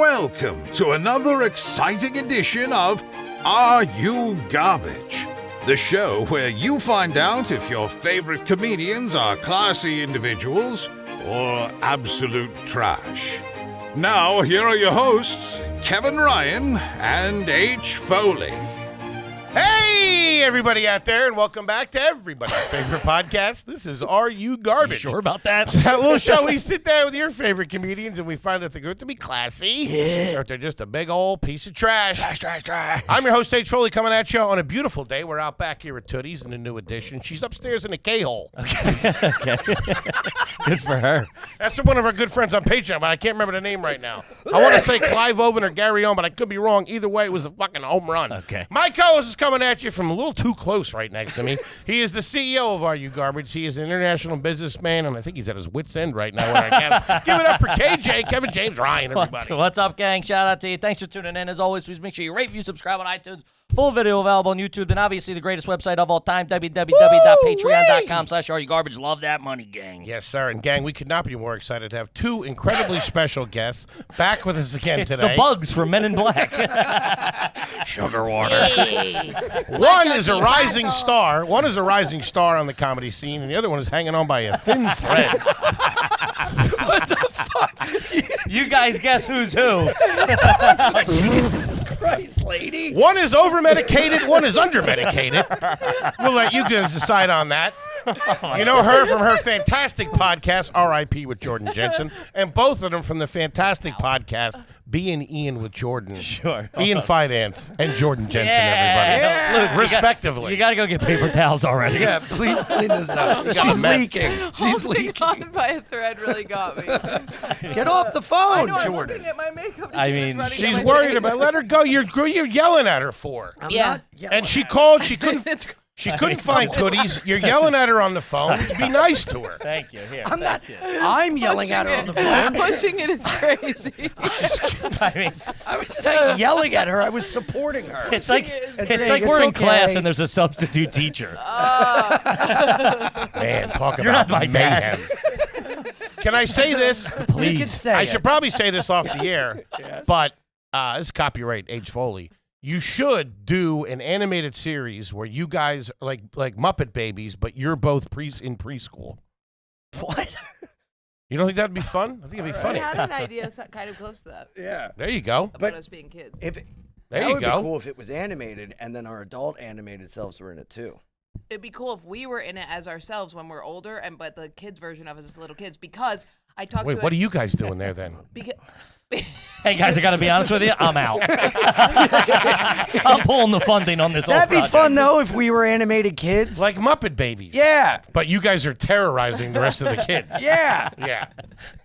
welcome to another exciting edition of Are You Garbage? The show where you find out if your favorite comedians are classy individuals or absolute trash. Now, here are your hosts, Kevin Ryan and H. Foley. Hey, everybody out there, and welcome back to everybody's favorite podcast. This is Are You Garbage? You sure about that? That little show we sit down with your favorite comedians, and we find that they're good to be classy, or they're just a big old piece of trash. Trash. I'm your host, H. Foley, coming at you on a beautiful day. We're out back here at Tootie's in a new edition. She's upstairs in a K-hole. Okay. Good for her. That's one of our good friends on Patreon, but I can't remember the name right now. I want to say Clive Owen or Gary Owen, but I could be wrong. Either way, it was a fucking home run. Okay. My co-host is coming at you from a little too close right next to me. He is the CEO of Are You Garbage. He is an international businessman, and I think he's at his wit's end right now. When I can. Give it up for KJ, Kevin James Ryan, everybody. What's up, gang? Shout out to you. Thanks for tuning in. As always, please make sure you rate, review, subscribe on iTunes. Full video available on YouTube, and obviously the greatest website of all time, www.patreon.com/areyougarbage. Love that money, gang. Yes, sir. And gang, we could not be more excited to have two incredibly special guests back with us again today. It's the bugs from Men in Black. Sugar water. One is a rising star. One is a rising star on the comedy scene, and the other one is hanging on by a thin thread. What the fuck? You guys guess who's who? Jesus Christ, lady. One is over-medicated, one is under-medicated. We'll let you guys decide on that. You know her from her fantastic podcast, R.I.P. with Jordan Jensen, and both of them from the fantastic podcast, Bein with Jordan. Sure. Ian Finance and Jordan Jensen, everybody. Yeah. Respectively. You got to go get paper towels already. Yeah, please clean this up. She's leaking. She's Holding leaking. on by a thread really got me. Get off the phone, I know, I'm Jordan. looking at my makeup. I mean, She's worried about. Let her go. You're yelling at her for. I'm Yeah. not yelling And she at called. She couldn't. She couldn't find Tooties. You're yelling at her on the phone. Be nice to her. Thank you. Here. I'm not. I'm yelling at her on the phone. Pushing it is crazy. I mean, I was not yelling at her. I was supporting her. it's like And it's saying like we're in it's class okay. and there's a substitute teacher. Man, talk You're about not my dad. mayhem. Can I say this? You can Please. say I it. should probably say this off the air, but this is copyright H. Foley. You should do an animated series where you guys are like Muppet Babies, but you're both in preschool. What? You don't think that'd be fun? I think it'd be I funny. had an idea kind of close to that Yeah. There you go. about But us being kids. if There that you would go. be cool if it was animated and then our adult animated selves were in it too. It'd be cool if we were in it as ourselves when we're older, but the kids version of us is little kids. Because I talked Wait, to what are you guys doing there then? Hey guys, I got to be honest with you. I'm out. I'm pulling the funding on this. That'd whole be project. fun though if we were animated kids. Like Muppet Babies. Yeah. But you guys are terrorizing the rest of the kids. Yeah. Yeah.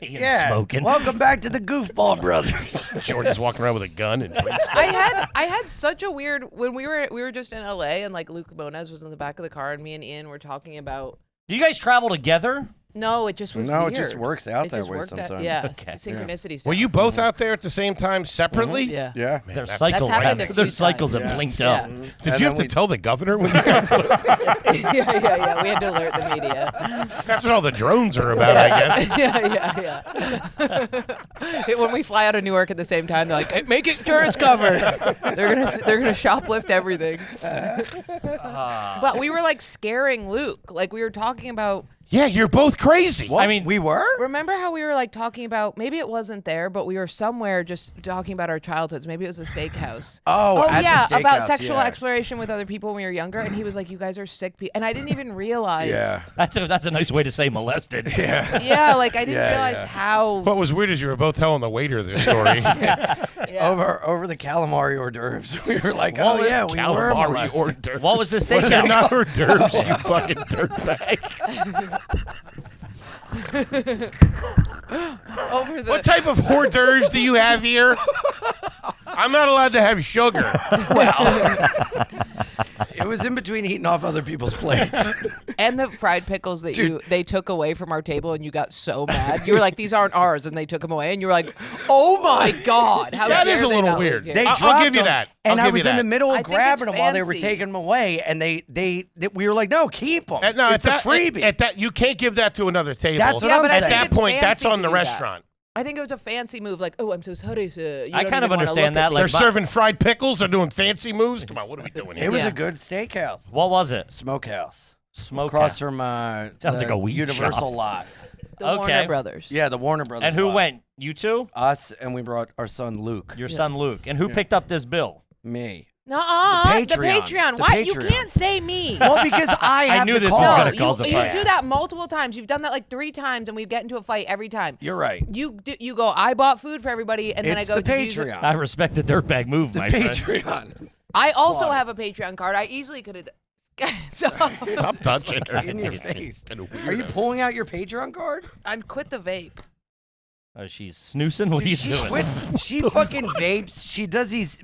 Ian's Yeah. smoking. Welcome back to the Goofball Brothers. Jordan's walking around with a gun and I had such a weird when we were just in LA and like Luke Moniz was in the back of the car and me and Ian were talking about. Do you guys travel together? No, it just was No, weird. it just works out It that just way worked out- sometimes. Yeah, Okay. synchronicity stuff. Were you both out there at the same time separately? Yeah. Yeah. Man, Their that's- cycles happened a have few their cycles times. have blinked Yeah. up. Did And you have then to we- tell the governor when you guys yeah. We had to alert the media. That's what all the drones are about, I guess. yeah. When we fly out of Newark at the same time, they're like, hey, "Make insurance covered." they're gonna shoplift everything. But we were like scaring Luke. Like we were talking about. Yeah, you're both crazy. I mean, We were? Remember how we were like talking about? Maybe it wasn't there, but we were somewhere just talking about our childhoods. Maybe it was a steakhouse. Oh, at yeah, the about steakhouse, sexual yeah. exploration with other people when we were younger, and he was like, "You guys are sick," and I didn't even realize. Yeah. that's a nice way to say molested. Yeah. Yeah, like I didn't Yeah, realize yeah. how. What was weird is you were both telling the waiter this story. Yeah. Over the calamari hors d'oeuvres. We were like, What oh was- yeah, we were Calamari molested. hors d'oeuvres. What was the They're steakhouse? not hors d'oeuvres, you fucking dirtbag. Over the. What type of hors d'oeuvres do you have here? I'm not allowed to have sugar. It was in between eating off other people's plates. And the fried pickles that they took away from our table, and you got so mad. You were like, "These aren't ours," and they took them away, and you were like, "Oh my god, how That dare is a they little not weird. leave They here?" I'll dropped give you them, that. and I'll I give you was in that. the middle I of think grabbing it's them while they were fancy. taking them away, and we were like, no, keep them. No, it's a freebie. At that, you can't give that to another table. That's what Yeah, I'm but I At saying. think that it's point, that's fancy on to the do that. restaurant. I think it was a fancy move, like, oh, I'm so sorry, sir. I kind of understand that. They're Like, serving fried pickles. They're doing fancy moves. Come on, what are we doing It here? was Yeah. a good steakhouse. what was it? Smokehouse. Smokehouse. Across from Sounds the like a weed Universal shop. lot. The Okay. Warner Brothers. Yeah, the Warner Brothers. And who lot. went? You two? Us, and we brought our son Luke. Your son Luke. And who picked up this bill? Me. Nuh-uh. The Patreon. The What? You Patreon. can't say me. Well, because I have knew the this was card. gonna cause a you fight. do that multiple times. You've done that like 3 times, and we get into a fight every time. You're right. You go, I bought food for everybody, and then I It's go the to use it. Patreon. I respect the dirtbag move, The my friend. Patreon. I also Why? have a Patreon card. I easily could have. Stop. Stop touching her. In your face. Are you pulling out your Patreon card? I quit the vape. Oh, she's snoozing? What are you She doing? quits. She fucking vapes. She does these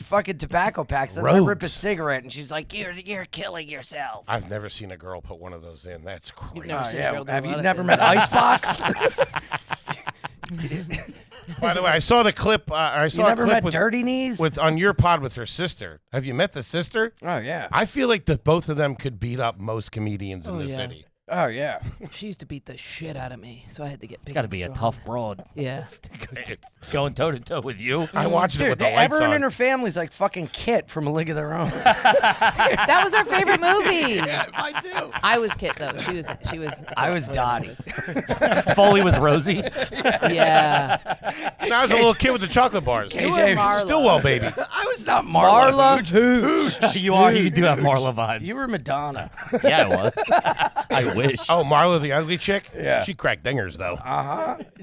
fucking tobacco packs. And I rip a Rogues. cigarette, and she's like, "You're killing yourself." I've never seen a girl put one of those in. That's crazy. never seen a girl do a Have lot you of never things. met Icebox? By the way, I saw the clip. I You saw a never clip met with, Dirty Knees? with on your pod with her sister. Have you met the sister? Oh yeah. I feel like that both of them could beat up most comedians in Oh, the yeah. city. Oh yeah. She used to beat the shit out of me, so I had to get. It's got to be a tough broad. Yeah. Going toe to toe with you. I watched it Dude, with the lights everyone on. in her family's like fucking Kit from A League of Their Own. That was our favorite movie. I do. I was Kit though. She was. I was Dottie. Foley was Rosie. Yeah. Now I was a little kid with the chocolate bars. KJ were Marla. Stillwell, baby. I was not Marla. Hooch. you are. You do have Marla vibes. You were Madonna. Yeah, I was. I wish. Oh, Marla, the ugly chick? Yeah. She cracked dingers, though.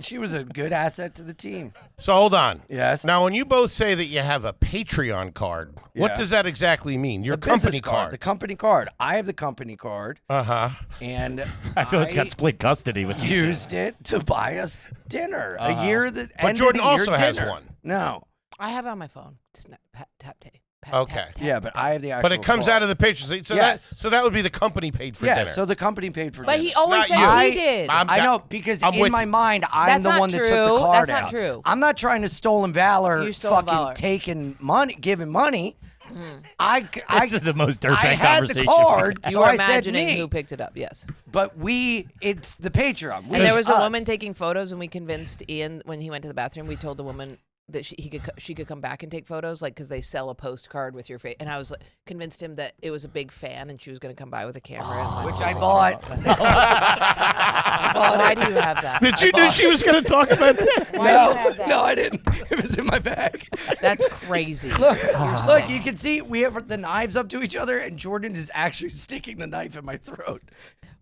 She was a good asset to the team. So hold on. Yes. Now, when you both say that you have a Patreon card, what Yeah. does that exactly mean? Your The business company card. The company card. I have the company card, Uh-huh. and I feel it's got split custody with you. used it to buy us dinner. A year that. But Jordan also has one. No. I have it on my phone. Tap tape. Okay. Yeah, but I have the actual. But it comes card. out of the Patreon. So, Yes. so that would be the company paid for Yeah, dinner. so the company paid for But dinner. he always Not said you. he did. I know, because I'm in with my you. mind, I'm That's the not one that took true. the card That's not out. true. I'm not trying to stolen valor, You stole fucking valor. taking money, giving money. This is the most I dirtbag had conversation. the card, you so were I said imagining me. who picked it up. Yes. But it's the Patreon. And there was a us. woman taking photos, and we convinced Ian when he went to the bathroom. We told the woman that she could come back and take photos, like because they sell a postcard with your face. And I was like, convinced him that it was a big fan, and she was going to come by with a camera. and Which I bought. Why do you have that? Did you know she was going to talk about that? Why do you have that? No, I didn't. It was in my bag. That's crazy. Look, look, you can see we have the knives up to each other, and Jordan is actually sticking the knife in my throat.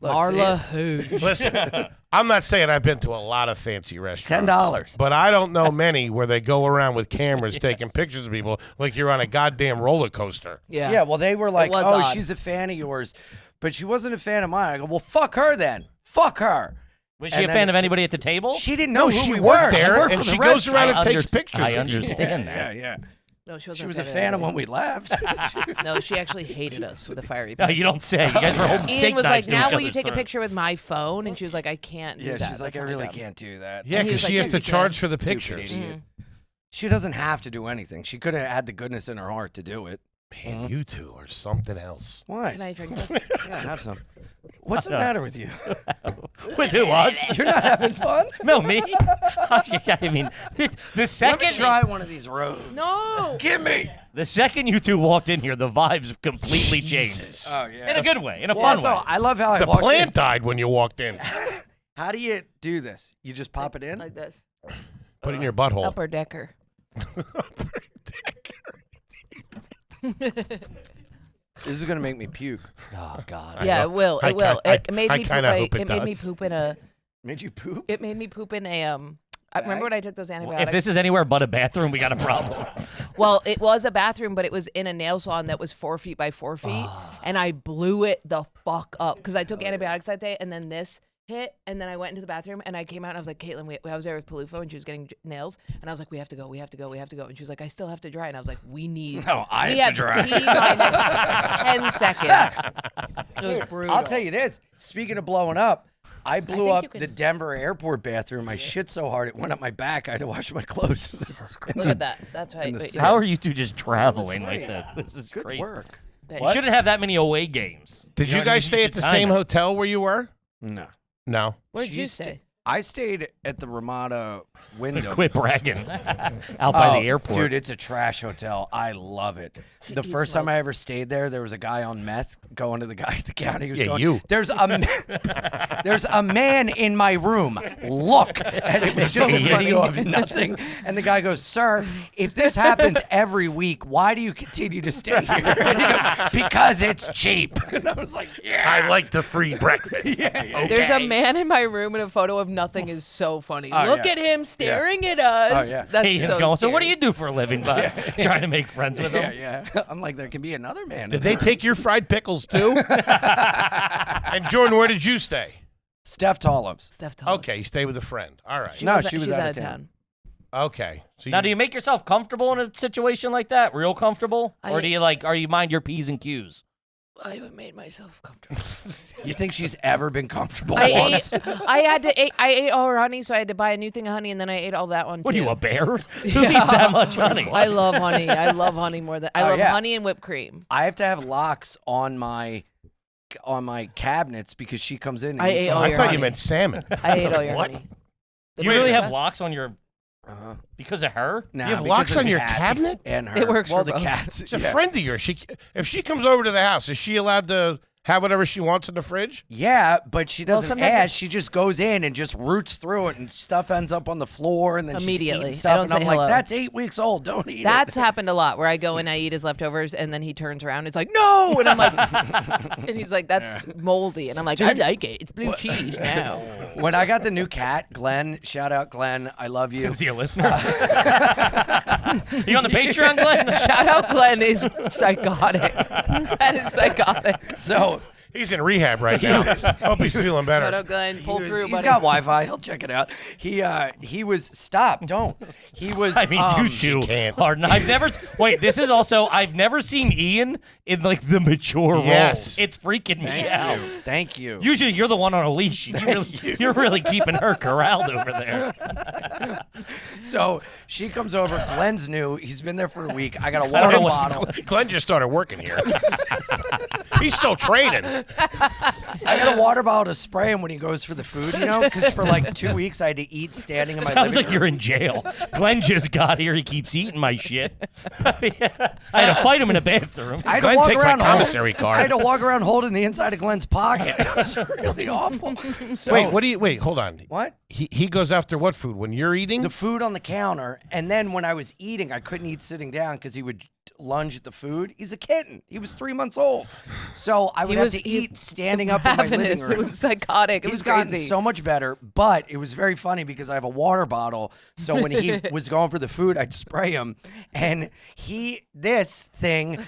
Look, Marla see who? Listen, I'm not saying I've been to a lot of fancy restaurants. $10. But I don't know many where they go around with cameras taking pictures of people like you're on a goddamn roller coaster. Yeah. Yeah, well, they were like, was oh, odd. she's a fan of yours, but she wasn't a fan of mine. I go, well, fuck her then. Fuck her. Was she And a then fan of it- anybody at the table? She didn't know who she we worked were. there, she worked and for she the goes around restaurant. and takes pictures. I with you. understand that. Yeah. No, she wasn't. She was a fan fan of anybody. when we left. No, she actually hated us with a fiery. No, passion. you don't say. You guys were holding Ian steak was like, knives to "Now each will you other's take a throats. picture with my phone?" And she was like, "I can't do Yeah, that." she's like, I That's really not can't do that. Yeah, And he because was she like, has to "Yes, you charge can." for the Stupid pictures. idiot. She doesn't have to do anything. She could have had the goodness in her heart to do it. Man, you two are something else. What? Can I drink this? Yeah, have some. What's the matter with you? With who, us? You're not having fun? No, me. I mean, the Let me second try one of these roads. No. Give me. the second you two walked in here, the vibes completely changed. Oh, yeah. In a good way, in a Well, fun also, way. I love how I The walked plant in. died when you walked in. How do you do this? You just pop it in? Like this. Put it in your butthole. Upper decker. This is going to make me puke. Oh God. Yeah, know. it will. I It will. ki- It made I me poop. kinda hope it It made me does. poop in a. Made you poop? It made me poop in a. I remember when I took those antibiotics. If this is anywhere but a bathroom, we got a problem. Well, it was a bathroom, but it was in a nail salon that was 4 feet by 4 feet, and I blew it the fuck up because I took antibiotics that day, and then this hit, and then I went into the bathroom, and I came out, and I was like, Caitlin, I was there with Palufo, and she was getting nails, and I was like, we have to go, we have to go, we have to go, and she was like, I still have to dry, and I was like, we need. No, I we have to dry. T-minus 10 seconds. It was brutal. I'll tell you this. Speaking of blowing up, I blew think up you can- the Denver airport bathroom. I shit so hard it went up my back. I had to wash my clothes. Look at that. That's right. the Wait, sun. How are you two just traveling like this? This is Good crazy. work. You shouldn't have that many away games. Did you know what I mean? guys stay at should the time same it. hotel where you were? No. No. Where did you She's stay? I stayed at the Ramada Wyndham. Quit bragging. Out by the airport. Dude, it's a trash hotel. I love it. The first time I ever stayed there was a guy on meth going to the guy at the counter. He was going, you. There's a man in my room. Look. And it was just a video of nothing. And the guy goes, sir, if this happens every week, why do you continue to stay here? And he goes, because it's cheap. And I was like, yeah. I like the free breakfast. Yeah. There's a man in my room in a photo of nothing is so funny. Look yeah. at him staring at us. Oh, yeah. That's He's so going, so what do scary. you do for a living, bud? Trying to make friends with him? Yeah. I'm like, there can be another man. Did they take your fried pickles too? And Jordan, where did you stay? Steph Tollives. Steph Thomas. Okay, you stay with a friend. All right. No, She's she was out of town. Okay. So Now, do you make yourself comfortable in a situation like that? Real comfortable? Or do you you mind your P's and Q's? I made myself comfortable. You think she's ever been comfortable I once? ate all her honey, so I had to buy a new thing of honey, and then I ate all that one too. What are you, a bear? Who eats that much honey? I love honey. I love honey more than I love yeah. honey and whipped cream. I have to have locks on my cabinets because she comes in. And I eats ate all all I your thought honey. you meant salmon. I ate all your What? honey. You really have locks on your... Uh-huh. Because of her? Nah, You have because locks of on the your cats cabinet? and her. It works well, for the both. cats. It's a friend of yours. If she comes over to the house, is she allowed to have whatever she wants in the fridge? Yeah, but she doesn't sometimes ask. She just goes in and just roots through it, and stuff ends up on the floor, and then Immediately. she's eating stuff. I don't and I'm say like, hello. that's 8 weeks old. Don't eat That's it. happened a lot where I go and I eat his leftovers and then he turns around and it's like, no! And I'm like, and he's like, that's moldy. And I'm like, I like it. It's blue cheese now. When I got the new cat, Glenn, shout out Glenn, I love you. Is he a listener? You on the Patreon, Glenn? Shout out Glenn is psychotic. That is psychotic. So He's in rehab right now. Hope he's feeling Shout better. out Glenn. Pull through, he's buddy. got Wi-Fi. He'll check it out. He was stop. Don't. He was. I mean, you two can't. are not. I've never. Wait, this is also. I've never seen Ian in like the mature Yes. role. It's freaking me out. Thank you. Usually, you're the one on a leash. You're really keeping her corralled over there. So she comes over. Glenn's new. He's been there for a week. I got a I don't water know what's- bottle. Glenn just started working here. He's still training. I got a water bottle to spray him when he goes for the food, you know, because for like 2 weeks I had to eat standing in my Sounds living like you're room. in jail. Glenn just got here. He keeps eating my shit. I had to fight him in a bathroom. I had to Glenn walk takes my around commissary card. I had to walk around holding the inside of Glenn's pocket. It was really awful. So, Wait, hold on. What? He goes after what food? When you're eating? The food on the counter, and then when I was eating, I couldn't eat sitting down because he would lunge at the food. He's a kitten. He was 3 months old, so I would have to eat standing up in my living Ravenous. room. It was psychotic. It He's was gotten crazy. so much better, but it was very funny because I have a water bottle. So when he was going for the food, I'd spray him, and this thing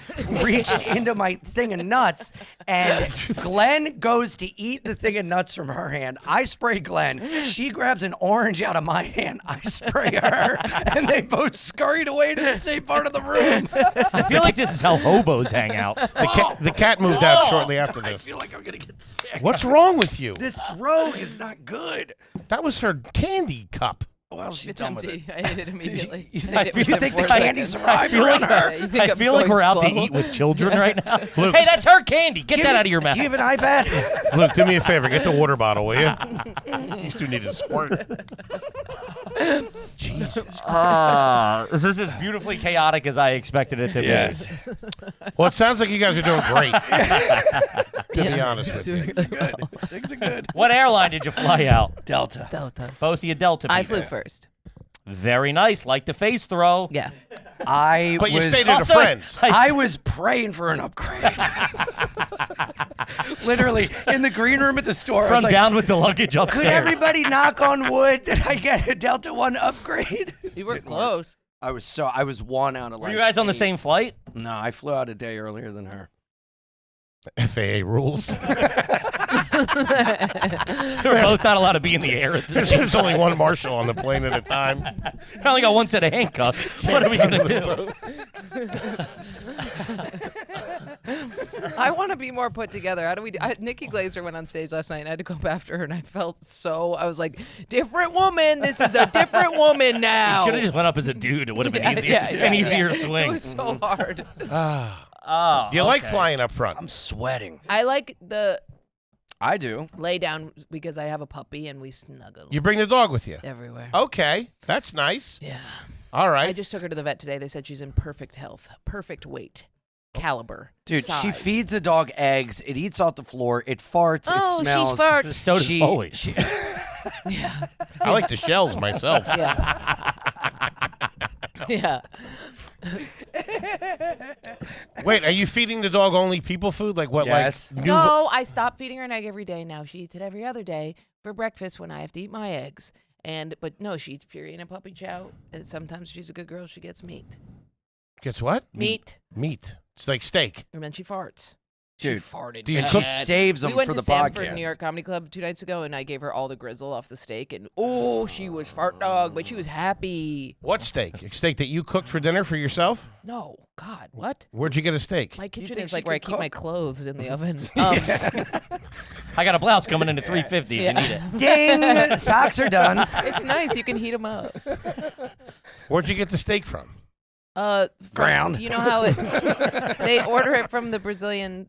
reached into my thing of nuts, and Glenn goes to eat the thing of nuts from her hand. I spray Glenn. She grabs an orange out of my hand. I spray her, and they both scurried away to the same part of the room. I feel like this is how hobos hang out. The cat moved out shortly after I this. feel like I'm gonna get sick. What's wrong with you? This rogue is not good. That was her candy cup. Well, she's It's done with empty. it. I ate it immediately. You I ate it with you my think the fork. candy survived around her? You think I I'm feel like going we're out to slow? eat with children right now. Luke. Hey, that's her candy. Get that out of your mouth. Do you have an iPad? Look, do me a favor. Get the water bottle, will you? These two need a squirt. Jesus. This is as beautifully chaotic as I expected it to be. Well, it sounds like you guys are doing great. To be honest with you. Good. Things are good. What airline did you fly out? Delta. Delta. Both of you Delta I people. flew first. Very nice. Like the face throw. Yeah. But you stayed at a Also, friend's. I was praying for an upgrade. Literally in the green room at the store. I was From like, down with the luggage upstairs. could everybody knock on wood that I get a Delta One upgrade? You were close. I was one out of like. Were you guys on the 8. same flight? No, I flew out a day earlier than her. FAA rules. They were both not allowed to be in the air at the same There's only one marshal on the plane at a time. I only got one set of handcuffs. What are we going to do? I want to be more put together. How do we do? Nikki Glazer went on stage last night and I had to go up after her and I felt so, I was like, different woman. This is a different woman now. Should have just went up as a dude. It would have been easier. Yeah, An easier It swing. was so hard. Oh, Do you like flying up front? I'm sweating. I like the I do. Lay down because I have a puppy and we snuggle You bring the dog with you. everywhere. Okay, that's nice. Yeah. All I right. just took her to the vet today. They said she's in perfect health, perfect weight, caliber, Dude, size. she feeds a dog eggs. It eats off the floor. It farts. Oh, it smells. she's farts. So does Foley. Yeah. I like the shells myself. Yeah. Yeah. Wait, are you feeding the dog only people food? Like what? Yes. Like No, I stopped feeding her an egg every day. Now she eats it every other day for breakfast when I have to eat my eggs. But no, she eats Purina and puppy chow. And sometimes she's a good girl. She gets meat. Gets what? Meat. Meat. It's like steak. And then she farts. Dude, she farted. do you bad. cook- She saves them We went for to the Stamford, podcast. New York Comedy Club 2 nights ago, and I gave her all the grizzle off the steak. And she was fart dog, but she was happy. What steak? A steak that you cooked for dinner for yourself? No, God, what? Where'd you get a steak? My kitchen think is she like where I could keep my cook? clothes in the oven. I got a blouse coming in at $350 if you need it. Ding! Socks are done. It's nice. You can heat them up. Where'd you get the steak from? Ground. You know how they order it from the Brazilian.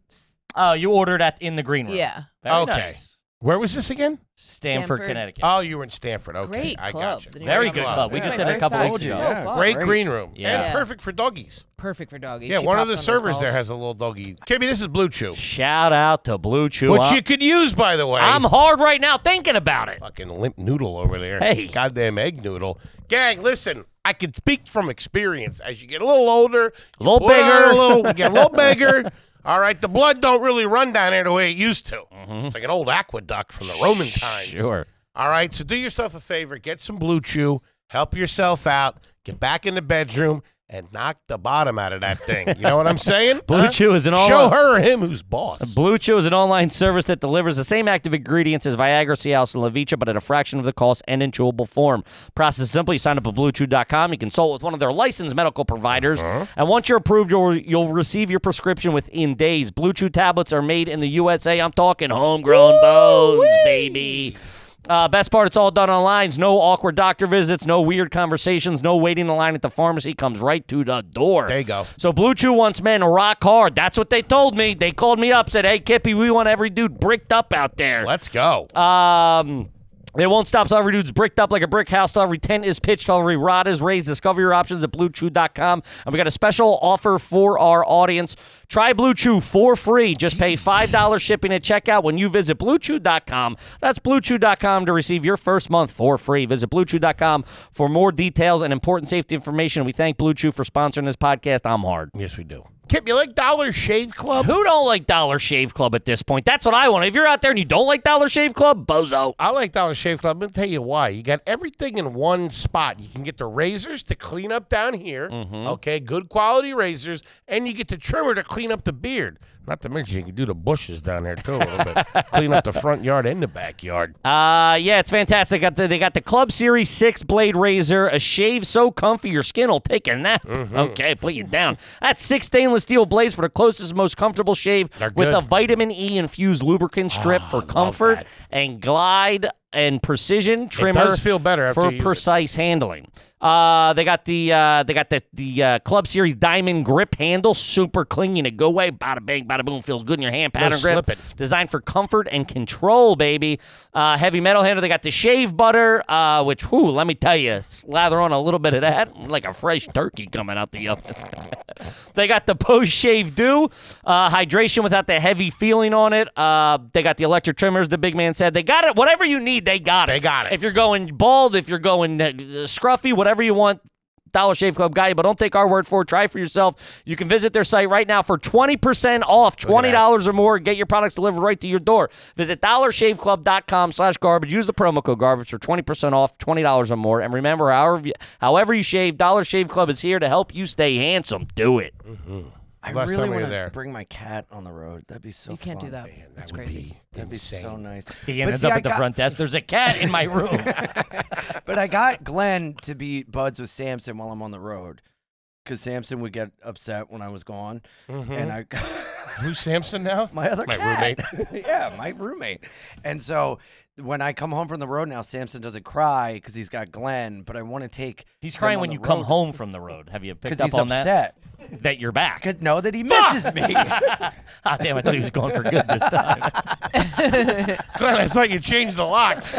Oh, you ordered at in the green room. Yeah. Very Okay. nice. Where was this again? Stanford, Stanford. Connecticut. Oh, you were in Stanford. Okay, Great I club. got you. The New Very York good Comedy club. We It was just my did it a first couple time. weeks ago. So Yeah. fun. Great Great. green room. Yeah. And perfect for doggies. Perfect for doggies. Yeah, She one of popped the on those servers there balls. has a little doggy. Kimmy, this is Blue Chew. Shout out to Blue Chew. Which you could use, by the way. I'm hard right now thinking about it. Fucking limp noodle over there. Hey. Goddamn egg noodle. Gang, listen, I can speak from experience. As you get a little older, A little put on bigger. you get a little bigger. All right, the blood don't really run down there the way it used to. Mm-hmm. It's like an old aqueduct from the Roman times. Sure. All right, so do yourself a favor. Get some Blue Chew. Help yourself out. Get back in the bedroom and knock the bottom out of that thing. You know what I'm saying? Blue Chew is an Show online. her or him who's boss. Blue Chew is an online service that delivers the same active ingredients as Viagra, Cialis, and Levitra, but at a fraction of the cost and in chewable form. Process is simple. You sign up at BlueChew.com. You consult with one of their licensed medical providers, and once you're approved, you'll receive your prescription within days. Blue Chew tablets are made in the USA. I'm talking homegrown bones, baby. Best part, it's all done online. No awkward doctor visits, no weird conversations, no waiting in line at the pharmacy. Comes right to the door. There you go. So Blue Chew wants men to rock hard. That's what they told me. They called me up, said, "Hey, Kippy, we want every dude bricked up out there." Let's go. They won't stop till every dude's bricked up like a brick house, till every tent is pitched, till every rod is raised. Discover your options at BlueChew.com. And we got a special offer for our audience. Try Blue Chew for free. Just pay $5 shipping at checkout when you visit BlueChew.com. That's BlueChew.com to receive your first month for free. Visit BlueChew.com for more details and important safety information. We thank Blue Chew for sponsoring this podcast. I'm hard. Yes, we do. Kip, you like Dollar Shave Club? Who don't like Dollar Shave Club at this point? That's what I want. If you're out there and you don't like Dollar Shave Club, bozo. I like Dollar Shave Club. I'm going to tell you why. You got everything in one spot. You can get the razors to clean up down here. Okay, good quality razors. And you get the trimmer to clean up the beard. Not to mention you can do the bushes down there, too, a little bit. Clean up the front yard and the backyard. Yeah, it's fantastic. They got the Club Series 6 blade razor, a shave so comfy your skin will take a nap. Okay, put you down. That's 6 stainless steel blades for the closest, most comfortable shave They're with a good. vitamin E infused lubricant strip for comfort that. and glide and precision trimmer does feel better after for you use it. precise handling. They got the Club Series Diamond Grip handle, super clean. You know, go away, bada bang, bada boom, feels good in your hand. Pattern grip, slipping. designed for comfort and control, baby. Heavy metal handle. They got the shave butter, which, whew, let me tell you, slather on a little bit of that, like a fresh turkey coming out the oven. They got the post shave dew, hydration without the heavy feeling on it. They got the electric trimmers. The big man said they got it. Whatever you need, they got it. They got it. If you're going bald, if you're going scruffy, whatever you want, Dollar Shave Club got you, but don't take our word for it. Try it for yourself. You can visit their site right now for 20% off, $20 or more. Get your products delivered right to your door. Visit dollarshaveclub.com/garbage. Use the promo code garbage for 20% off, $20 or more. And remember, however you shave, Dollar Shave Club is here to help you stay handsome. Do it. I Last really time we were want there. to bring my cat on the road. That'd be so You can't do fun. that. That's crazy. That'd be so nice. He But ends see, up I at the got- front desk. There's a cat in my room. But I got Glenn to be buds with Samson while I'm on the road. Because Samson would get upset when I was gone. And I Who's Samson now? my other My cat. Yeah, my roommate. And so when I come home from the road now, Samson doesn't cry because he's got Glenn, but I want to take. He's crying him when on you the come road home from the road. Have you picked because up he's on upset. that you're back? Could know that he misses me. Ah, damn, I thought he was going for good this time. Glenn, I thought you changed the locks.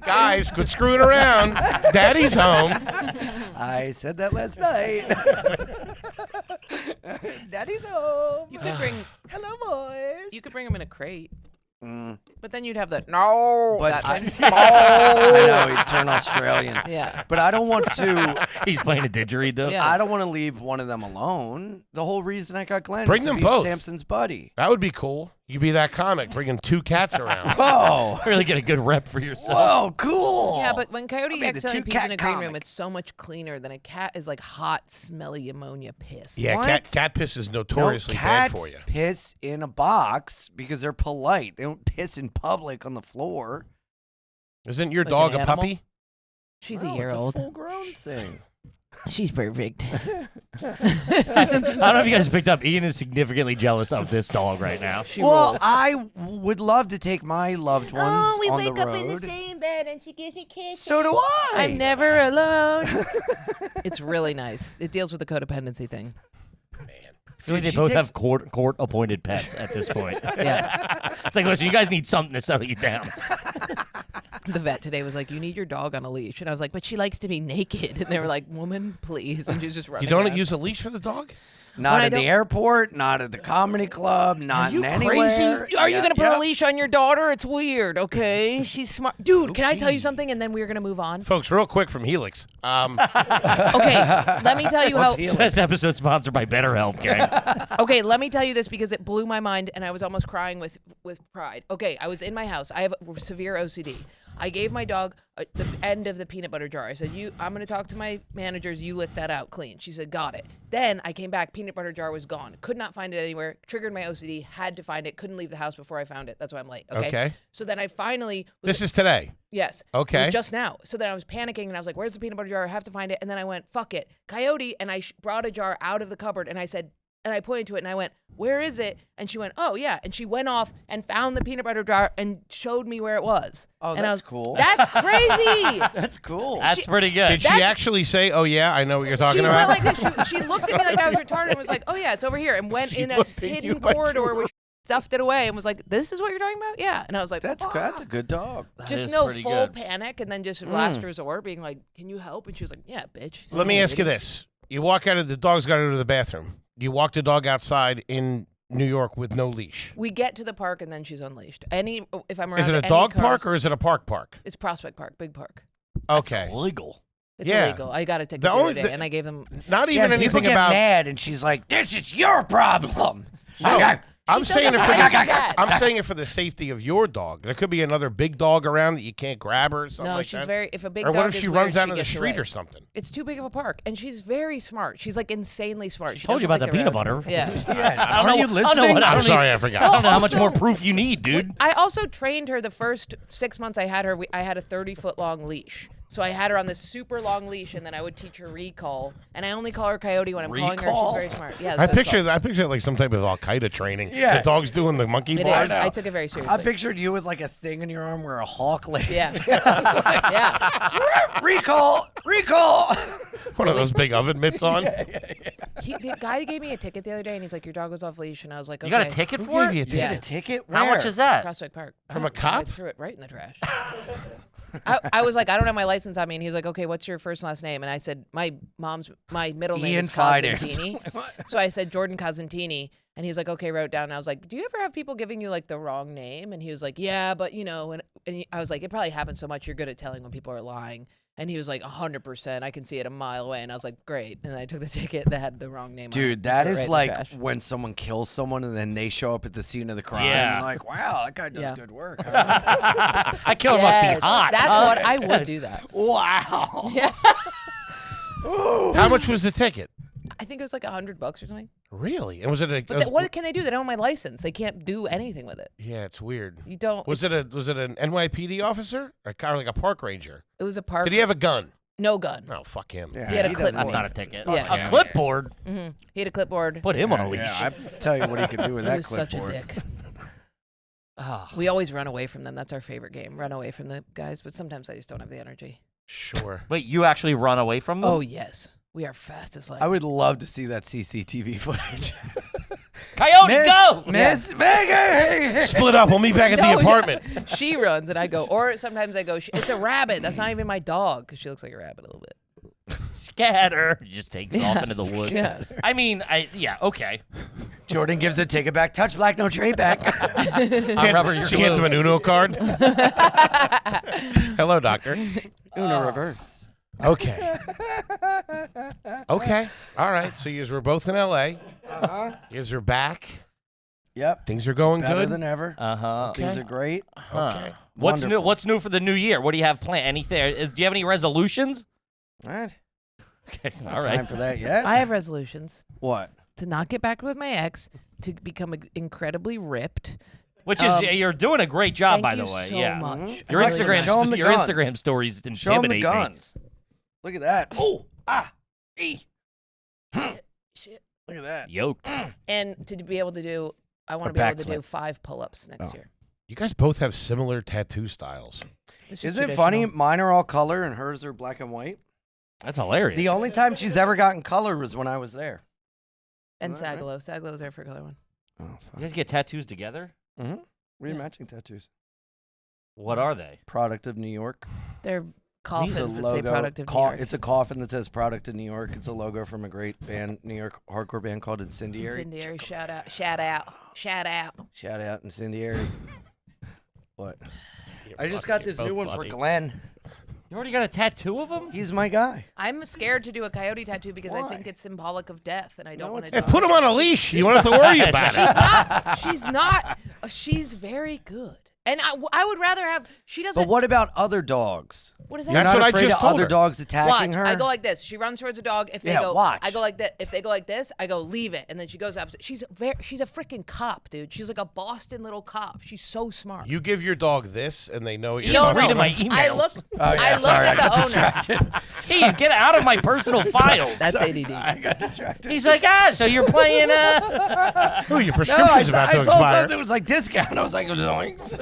Guys, quit screwing around. Daddy's home. I said that last night. Daddy's home. You could bring. Hello, boys. You could bring him in a crate. Mm. But then you'd have the no. But that thing. I know he'd turn Australian. Yeah. But I don't want to. He's playing a didgeridoo. Yeah. I don't want to leave one of them alone. The whole reason I got Glenn Bring is to them be both. Samson's buddy. That would be cool. You be that comic, bringing 2 cats around. Whoa. Really get a good rep for yourself. Whoa, cool. Yeah, but when Coyote I made the accidentally pees two-cat in a green room, comic. it's so much cleaner than a cat is like hot, smelly ammonia piss. Yeah, What? cat piss is No, notoriously cats bad for you. piss in a box because they're polite. They don't piss in public on the floor. Isn't your Like dog an a animal? puppy? She's No, a year it's old. a full-grown thing. She's perfect. I don't know if you guys picked up. Ian is significantly jealous of this dog right now. She Well, rules. I would love to take my loved ones on the road. same bed and she gives me kisses. So do I. I'm never alone. It's really nice. It deals with the codependency thing. I feel like they She both takes- have court-appointed pets at this point. Yeah. It's like, listen, you guys need something to settle you down. The vet today was like, "You need your dog on a leash," and I was like, "But she likes to be naked." And they were like, "Woman, please," and she was just running. You don't around. use a leash for the dog? Not When I at the don't- airport, not at the comedy club, not you in anywhere. crazy? Are you Yeah, gonna put yeah. a leash on your daughter? It's weird. Okay, she's smart, dude. Can I tell you something? And then we're gonna move on. Folks, real quick from Helix. Okay, let me tell you how. This episode sponsored by BetterHelp, gang. Okay, let me tell you this because it blew my mind and I was almost crying with pride. Okay, I was in my house. I have severe OCD. I gave my dog the end of the peanut butter jar. I said, I'm going to talk to my managers. You lick that out clean. She said, got it. Then I came back. Peanut butter jar was gone. Could not find it anywhere. Triggered my OCD. Had to find it. Couldn't leave the house before I found it. That's why I'm late. Okay. Okay. So then I finally. This is today. Yes. Okay. It was just now. So then I was panicking and I was like, where's the peanut butter jar? I have to find it. And then I went, fuck it. Coyote. And I brought a jar out of the cupboard and I said, and I pointed to it and I went, where is it? And she went, oh, yeah. And she went off and found the peanut butter jar and showed me where it was. Oh, and I that's was, cool. That's crazy. That's cool. That's pretty good. Did she That's- actually say, oh, yeah, I know what you're talking She about? went like this. She looked at me like I was retarded and was like, oh, yeah, it's over here. And went She in that looked at you hidden like you corridor were- where she stuffed it away and was like, this is what you're talking about? Yeah. And I was like, That's a good dog. That just is no pretty full good. panic and then just last resort being like, can you help? And she was like, yeah, bitch. Let me ask you this. You walk out of the dog's got to go to the bathroom. You walk the dog outside in New York with no leash. We get to the park and then she's unleashed. If I'm around Is it a any dog cars- park or is it a park? It's Prospect Park, big park. Okay. Legal. It's Yeah. illegal. I got a ticket The the only- other day, and I gave them. Not Yeah, even people anything get about. mad, and she's like, "This is your problem." No, I'm She saying it doesn't for like the, that. I'm saying it for the safety of your dog. There could be another big dog around that you can't grab her or something No, like she's that. very. If a big or dog what if is she weird, runs out she on the gets street away. or something? It's too big of a park, and she's very smart. She's like insanely smart. She Told you doesn't about like the peanut road. butter. Yeah. I don't know. Are you I don't know listening? what- I I'm don't sorry, even- I forgot. I don't know how much more proof you need, dude. I also trained her the first 6 months I had her. I had a 30-foot long leash. So I had her on this super long leash, and then I would teach her recall. And I only call her Coyote when I'm calling her. Recall? She's very smart. Yeah, that's I what it's picture called. I picture like some type of Al Qaeda training. Yeah. The dog's doing the monkey It bars. is. I took it very seriously. I pictured you with like a thing in your arm where a hawk lays. Yeah. Yeah. Recall. One of those big oven mitts on. The guy gave me a ticket the other day, and he's like, "Your dog was off leash," and I was like, You "Okay." got a ticket Who for gave you a it? ticket? Yeah. A ticket? How much Where? is that? Prospect Park. From a I cop? threw it right in the trash. I was like, I don't have my license on me, and he was like, okay, what's your first and last name? And I said, my middle name Ian is Fidance. Cosentini. So I said Jordan Cosentini, and he was like, okay, wrote it down. And I was like, do you ever have people giving you like the wrong name? And he was like, yeah, but you know, I was like, it probably happens so much. You're good at telling when people are lying. And he was like, 100%. I can see it a mile away. And I was like, great. And I took the ticket that had the wrong name on it. Dude, that Threw it is right in the like trash. when someone kills someone and then they show up at the scene of the crime. Yeah. And like, wow, that guy does Yeah. good work. Huh? That killer must be Yes, hot. That's huh? what I would do that. Wow. Yeah. How much was the ticket? I think it was like $100 or something. Really? And was it a? But what can they do? They don't have my license. They can't do anything with it. Yeah, it's weird. You don't. Was it an NYPD officer or kind of like a park ranger? It was a park. Did he have a gun? No gun. No, fuck him. Yeah, He had a doesn't clipboard. That's need- not a ticket. Yeah. A clipboard. He had a clipboard. Put him on a leash. Yeah, I tell you what he could do with He that was such a clipboard. dick. Oh. We always run away from them. That's our favorite game. Run away from the guys, but sometimes I just don't have the energy. Sure. Wait, you actually run away from them? Oh, yes. We are fast as lightning. I would love to see that CCTV footage. Coyote, go! Miss Megan! Split up. We'll meet back at the apartment. She runs and I go. Or sometimes I go, it's a rabbit. That's not even my dog because she looks like a rabbit a little bit. Scatter. Just takes off into the woods. scatter. I mean, okay. Jordan gives a take it back, touch black, no trade back. I'm rubber, you're She hands him an Uno card. Hello, doctor. Uno reverse. Okay. Okay. All right. So yous were both in L.A. Yous are back. Yep. Things are going Better good. than ever. Uh-huh. Things are great. Okay. What's new? Wonderful. What's new for the new year? What do you have planned? Anything? Do you have any resolutions? What? Okay, Not all time right. for that yet. I have resolutions What? to not get back with my ex, to become incredibly ripped. Which is you're doing a great job, Thank by you the way. so Yeah. much. Your I really Instagram, am. Show 'em the your guns. Instagram stories Show him intimidate the me. guns. Look at that. Oh, Shit. Look at that. Yoked. And to be able to do, I want A to be able to do backflip. 5 pull-ups next Oh. year. You guys both have similar tattoo styles. It's just Isn't it funny? traditional. Mine are all color and hers are black and white. That's hilarious. The only time she's ever gotten color was when I was there. And Isn't that Sagalo. Sagalo was there for a color one. Oh, You fuck. guys get tattoos together? Mm-hmm. We have matching tattoos. What are they? Product of New York. They're It's a coffins that say product of New York. It's a coffin that says product of New York. It's a logo from a great band, New York hardcore band called Incendiary. Incendiary, shout out, shout out, shout out. Shout out Incendiary. What? You're I just funny. got this You're new both one funny. for Glenn. You already got a tattoo of them? He's my guy. I'm scared to do a coyote tattoo because I Why? think it's symbolic of death, and I don't No, want it's to. Hey, put him on a leash. You won't have to worry about it. She's not. She's very good, and I would rather have. She doesn't. But what about other dogs? What is that? You're That's not what I afraid just of told other her. dogs attacking Watch. her? I go like this. She runs towards a dog. If they Yeah, go, watch. I go like that. If they go like this, I go leave it, and then she goes up. She's a freaking cop, dude. She's like a Boston little cop. She's so smart. You give your dog this, and they know what you're No, talking reading my about. emails. I looked. Oh, yeah, I looked sorry, at I got the owner. distracted. Hey, get out of my personal files. That's ADD. I got distracted. He's like, so you're playing, Oh, your No, prescription's about to I saw expire. something that was like discount. I was like, zoinks.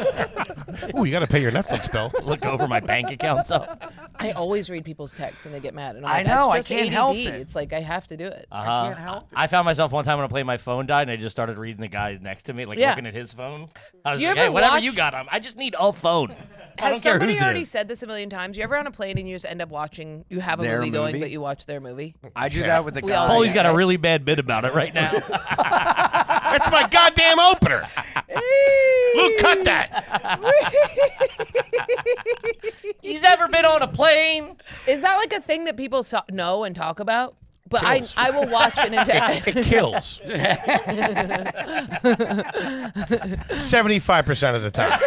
Oh, you got to pay your Netflix bill. look over my bank account's up. I always read people's texts and they get mad. And I'm I like, know, I That's just can't ADD. help it. It's like I have to do it. I can't help it. I found myself one time when I played my phone died, and I just started reading the guy next to me, like Yeah. looking at his phone. I was You like, ever hey, whatever watch- you got on, I just need a phone. I Has don't care somebody who's already in. said this a million times? You ever on a plane and you just end up watching? You have a Their movie going, movie? but you watch their movie. I do that with the We all guy. do Foley's got a right? really bad bit about it right now. That's my goddamn opener. Luke, cut that. He's ever been on a plane? Is that like a thing that people know and talk about? But Kills. I will watch an entire. It kills. 75% of the time.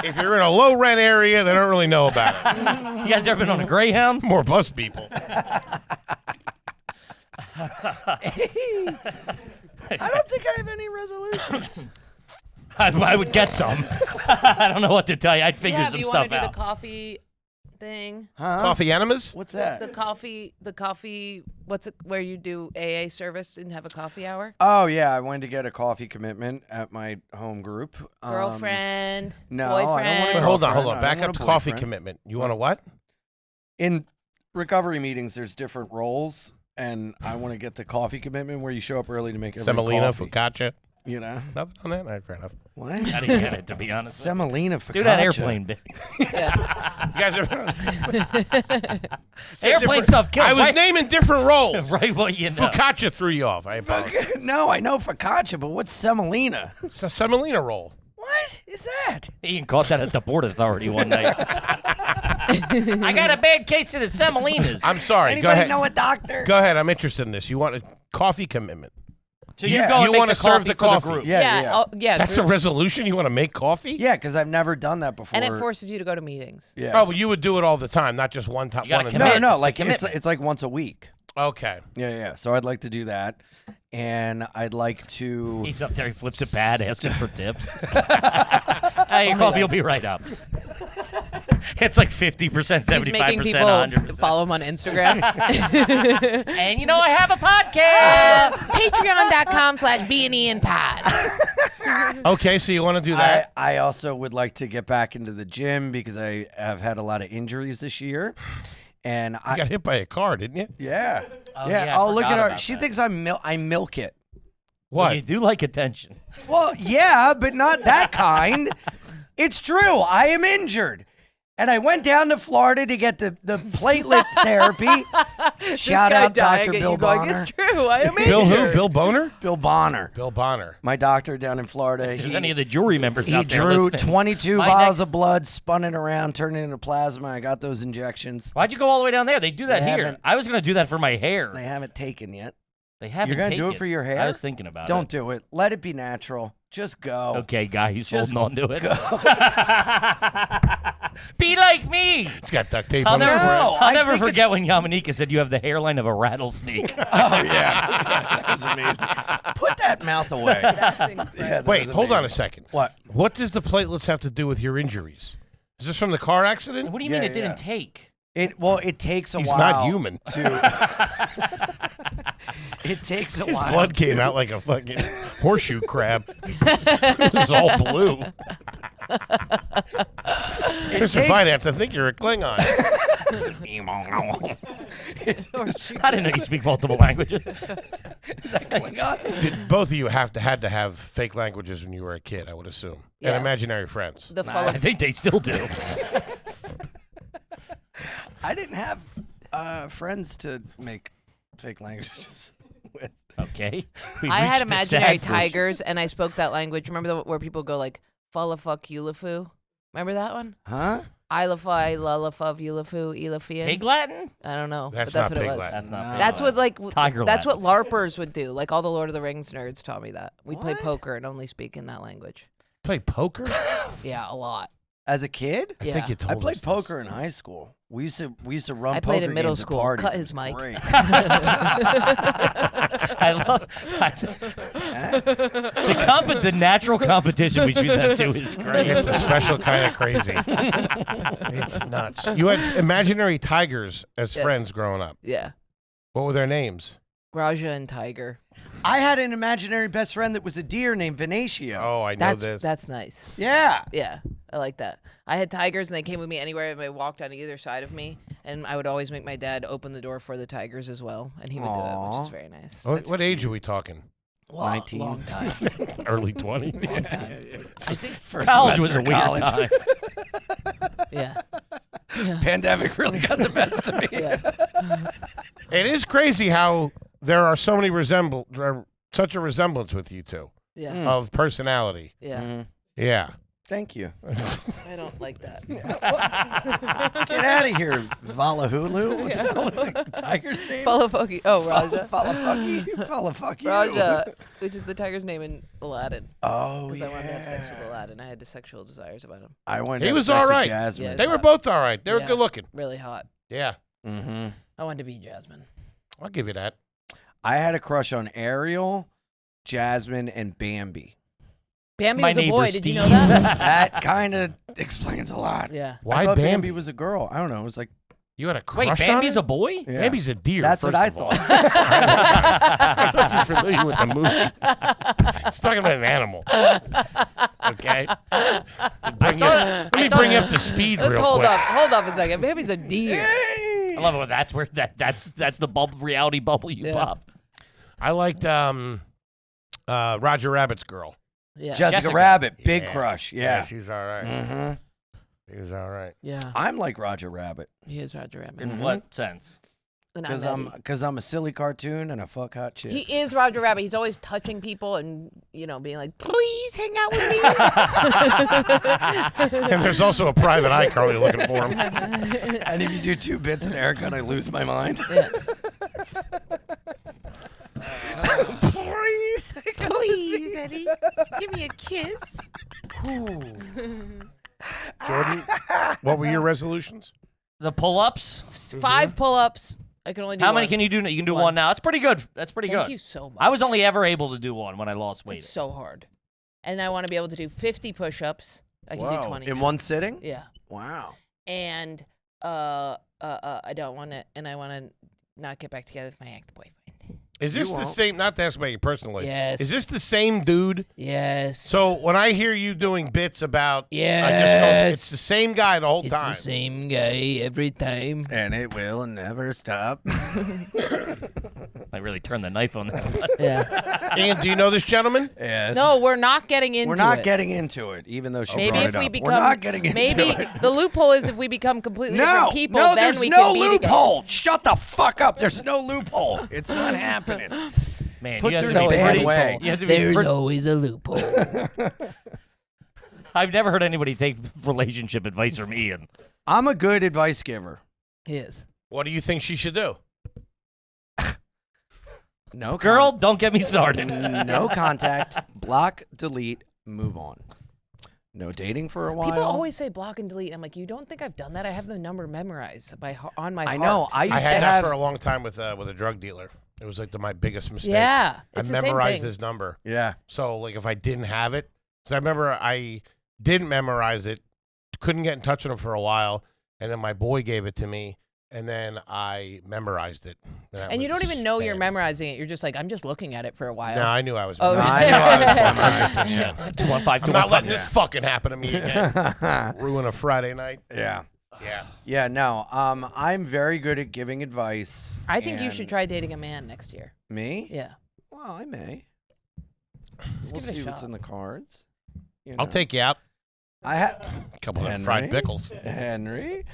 If you're in a low rent area, they don't really know about it. You guys ever been on a Greyhound? More bus people. I don't think I have any resolutions. I would get some. I don't know what to tell you. I'd figure Yeah, some do you stuff want to do out. the coffee thing? Huh? Coffee enemas? What's that? The coffee. What's it? Where you do AA service and have a coffee hour? Oh yeah, I wanted to get a coffee commitment at my home group. Girlfriend. no, I don't wanna boyfriend. Wait, go- hold on. Girlfriend, I Back don't up want to a coffee boyfriend. commitment. You want a what? In recovery meetings, there's different roles, and I want to get the coffee commitment where you show up early to make every Semolina, coffee. focaccia. You know Nothing on that? All right, fair enough. what? I didn't get it, to be honest. Semolina focaccia. Do that airplane bit. Yeah. You guys are... Airplane stuff kills. I was right? naming different roles. Right, what you know. Focaccia threw you off. I apologize. No, I know focaccia, but what's semolina? It's a semolina roll. What is that? Ian caught that at the Port Authority one night. I got a bad case of the semolinas. I'm sorry. Anybody Go ahead. know a doctor? Go ahead. I'm interested in this. You want a coffee commitment? So Yeah. you go and You make wanna the serve coffee the for coffee. the group. Yeah. Oh, yeah. That's a group- resolution? You want to make coffee? Yeah, because I've never done that before. and it forces you to go to meetings. Yeah. Oh, well, you would do it all the time, not just one time. You gotta one commit. and No, It's the like it's commitment. like once a week. Okay. Yeah. So I'd like to do that, and I'd like to. He's up there, he flips it bad, asking for tips. Hey, your coffee will be right up. It's like 50%, 75%, He's making people 100%. follow him on Instagram. And you know, I have a podcast. Patreon.com/BeAndIanPod. Okay, so you want to do that? I also would like to get back into the gym because I have had a lot of injuries this year. And You got hit by a car, didn't you? yeah. Oh, yeah. yeah, I Oh, look forgot at her. about She that. thinks I milk it. Well, What? you do like attention. Well, yeah, but not that kind. It's true. I am injured. And I went down to Florida to get the platelet therapy. Shout guy out dying Dr. at Bill you going, Bonner. it's true. I am Bill who? injured. Bill Boner? Bill Bonner. Bill Bonner. My doctor down in Florida. If there's any of the jury members He out there drew listening. 22 My vials next- of blood, spun it around, turned it into plasma. I got those injections. Why'd you go all the way down there? They do that They here. haven't- I was going to do that for my hair. They haven't taken yet. They haven't You're gonna do taken it for your hair? I was thinking about Don't it. do it. Let it be natural. Just go. Okay, guy, he's Just holding on to it. Be like me. It's got duct tape I'll on never, it. No, I'll I never think forget when Yamanika said you have the hairline of a rattlesnake. Oh, yeah. That was amazing. Put that mouth away. That's incredible. Yeah, that Wait, was hold on a amazing. second. What? What does the platelets have to do with your injuries? Is this from the car accident? What do you mean Yeah, it didn't yeah. take? It takes a He's while. not human. It takes a His while. blood came out like a fucking horseshoe crab. It was all blue. Mr. Finance, I think you're a Klingon. I didn't know you speak multiple languages. Did both of you had to have fake languages when you were a kid, I would assume. And Yeah. imaginary friends. The full I think they still do. I didn't have friends to make fake languages with. Okay. We I had reached the imaginary sad tigers, and I spoke that language. Remember where people go like "falla fuck ulafu"? Remember that one? Huh? Ilafai, lalafuv, ulafu, ilafian. Pig Latin? I don't know. That's but that's not what pig it was. Latin. That's not pig That's Latin. what Tiger that's Latin. what LARPers would do. Like all the Lord of the Rings nerds taught me that. We'd play What? poker and only speak in that language. Play poker? Yeah, a lot. As a kid? I Yeah. think you told I us played this. poker in high school. We used to run I played poker in middle games at school. parties. Cut It his was mic. great. I love the natural competition between them two is great. It's a special kind of crazy. It's nuts. You had imaginary tigers as Yes. friends growing up. Yeah. What were their names? Raja and Tiger. I had an imaginary best friend that was a deer named Venatio. Oh, I know That's this. that's nice. Yeah. Yeah, I like that. I had tigers, and they came with me anywhere. And they walked on either side of me, and I would always make my dad open the door for the tigers as well, and he would do it, which Aw. is very nice. What age are we talking? Long, 19. long time. Early 20s. I think. First College was semester a of weird college. time. Yeah. Pandemic really got the best of me. Yeah. It is crazy how there are so many such a resemblance with you two Yeah. of personality. Yeah. Mhm. Yeah. Thank you. I don't like that. Get out of here, Valahulu. What the hell was the tiger's name? Falafuki. Oh, Raja. Falafucky. Raja, which is the tiger's name in Aladdin. Oh, Because yeah. I wanted to have sex with Aladdin. I had sexual desires about him. I wanted He to have was sex all with right. Jasmine. Yeah. They were hot. both all right. They were Yeah. good looking. Really hot. Yeah. Mm-hmm. I wanted to be Jasmine. I'll give you that. I had a crush on Ariel, Jasmine, and Bambi. Bambi My was a neighbor boy. Did you know Steve. that? That kind of explains a lot. Yeah. I Why thought Bambi? Bambi was a girl. I don't know. It was like You had a Wait, crush Bambi's on a boy? yeah. Bambi's a deer. That's first what I of all. thought. I don't know if you're familiar with the movie. He's talking about an animal. Okay. Let me bring you up to speed Let's real hold quick. up. Hold up a second. Bambi's a deer. I love it when that's where that's the bubble reality bubble you Yeah. pop. I liked Roger Rabbit's girl. Yeah. Jessica Rabbit, big Yeah. crush. Yeah. she's all right. Mm-hmm. She was all right. Yeah. I'm like Roger Rabbit He is Roger Rabbit. In what sense? And because I'm a silly cartoon and I fuck hot chicks. He is Roger Rabbit. He's always touching people and, being like, please hang out with me. And there's also a private eye currently looking for him. And if you do 2 bits in haircut, I lose my mind. Yeah. Please. Please, Eddie, give me a kiss. Jordan, what were your resolutions? The pull-ups? 5 pull-ups. I can only do How many one. can you do? You can do One. one now. That's pretty good. That's pretty Thank good. you so much. I was only ever able to do one when I lost weight. It's so hard. And I want to be able to do 50 push-ups. I can do 20. In one sitting? Yeah. Wow. And I don't want to, and I want to not get back together with my ex-boyfriend. Is this the same? Not to ask about you personally. Yes. Is this the same dude? Yes. So when I hear you doing bits about, it's the same guy the whole time. It's the same guy every time. And it will never stop. I really turned the knife on that one. Yeah. Ian, do you know this gentleman? Yes. No, we're not getting into it. We're not getting into it, even though she Maybe brought if it we up. become, We're not getting into maybe it. the loophole is if we become completely No, different people, no, then there's we no can be together. loophole. Shut the fuck up. There's no loophole. It's not happening. Man, Puts you have her to in be a bad pretty- way. you have to be There's pretty- always a loophole. I've never heard anybody take relationship advice from Ian. I'm a good advice giver. He is. What do you think she should do? No, Girl, don't get me started. no contact. Block, delete, move on. No dating for a while. People always say block and delete. I'm like, you don't think I've done that? I have the number memorized on my I heart. know. I used I to had that have. for a long time with a drug dealer. It was like my biggest mistake. Yeah, I it's the same memorized thing. his number. Yeah. So like if I didn't have it, because I remember I didn't memorize it, couldn't get in touch with him for a while, and then my boy gave it to me, and then I memorized it. And you don't even know you're bad. memorizing it. You're just like, I'm just looking at it for a while. No, I knew I was. Oh, memorizing. I knew I was memorizing. memorizing. Yeah. 215, I'm not letting 215. this fucking happen to me again. Ruin a Friday night. Yeah. Yeah. Yeah. No. I'm very good at giving advice. I think you and- should try dating a man next year. Me? Yeah. Well, I may. Just We'll give it a see what's shot. in the cards. You I'll know. take you out. I had A couple of fried pickles. Henry.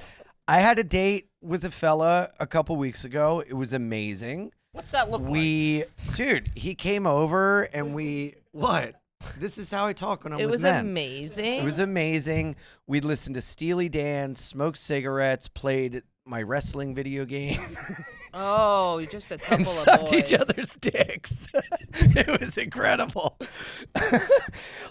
I had a date with a fella a couple weeks ago. It was amazing. What's that look Dude, he came over and what? This is how I talk when I'm It with was men. amazing. It was amazing. We listened to Steely Dan, smoked cigarettes, played my wrestling video game, Oh, just a couple and of sucked boys. each other's dicks. It was incredible.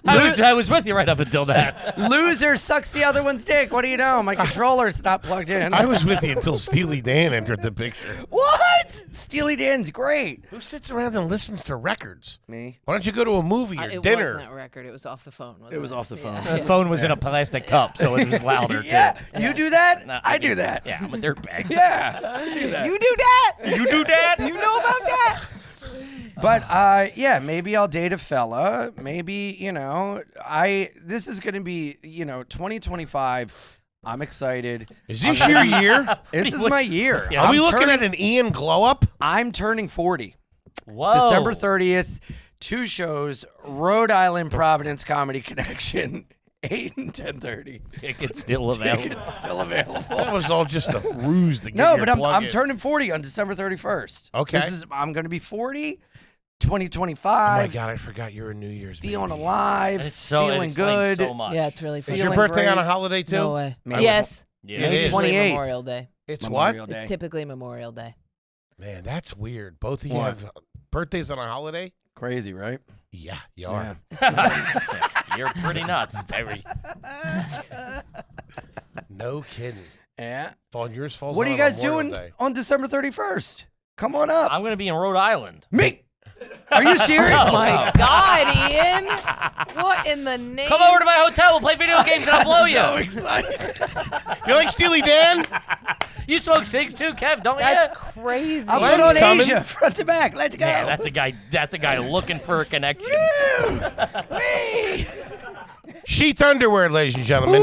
I was with you right up until that. Loser sucks the other one's dick. What do you know? My controller's not plugged in. I was with you until Steely Dan entered the picture. What? Steely Dan's great. Who sits around and listens to records? Me. Why don't you go to a movie or It dinner? wasn't a record. It was off the phone. Wasn't It was off the phone. The phone was in a plastic cup, so it was louder, Yeah, too. you do that? No, I mean, do that. Yeah, I'm a dirtbag. Yeah, I do that. You do that? You do that? You know about that? But yeah, maybe I'll date a fella. Maybe, this is going to be, 2025. I'm excited. Is this your year? This is my year. Yeah. Are we I'm looking turning- at an Ian glow up? I'm turning 40. Whoa. December 30th, 2 shows, Rhode Island Providence Comedy Connection, 8 and 10:30. Tickets still available. Tickets still available. That was all just a ruse to get No, your but plug I'm in. turning 40 on December 31st. Okay. I'm going to be 40, Oh my 2025, God, I forgot you're a New Year's feeling baby. alive, It's so, feeling it explains good. so much. Yeah, it's really fun. Is your feeling birthday on a great. holiday too? No way. Maybe. Yes. Yeah. It May is. 28th. Memorial Day. It's Memorial what? It's typically Memorial Day. Man, that's weird. Both of you What? have birthdays on a holiday? Crazy, right? Yeah, you are. Yeah, you're pretty nuts. Very. No kidding. Yeah. Yours falls What are on you guys Memorial doing Day. on December 31st? Come on up. I'm going to be in Rhode Island. Me. Are you serious? Oh my God, Ian! What in the name? Come over to my hotel. We'll play video games and I'll blow So you. excited. You like Steely Dan? You smoke cigs too, Kev, don't That's you? crazy. I'll Glenn's put on coming. Asia, front to back. Let's go. Man, that's a guy. That's a guy looking for a connection. Whee! Sheath underwear, ladies and gentlemen.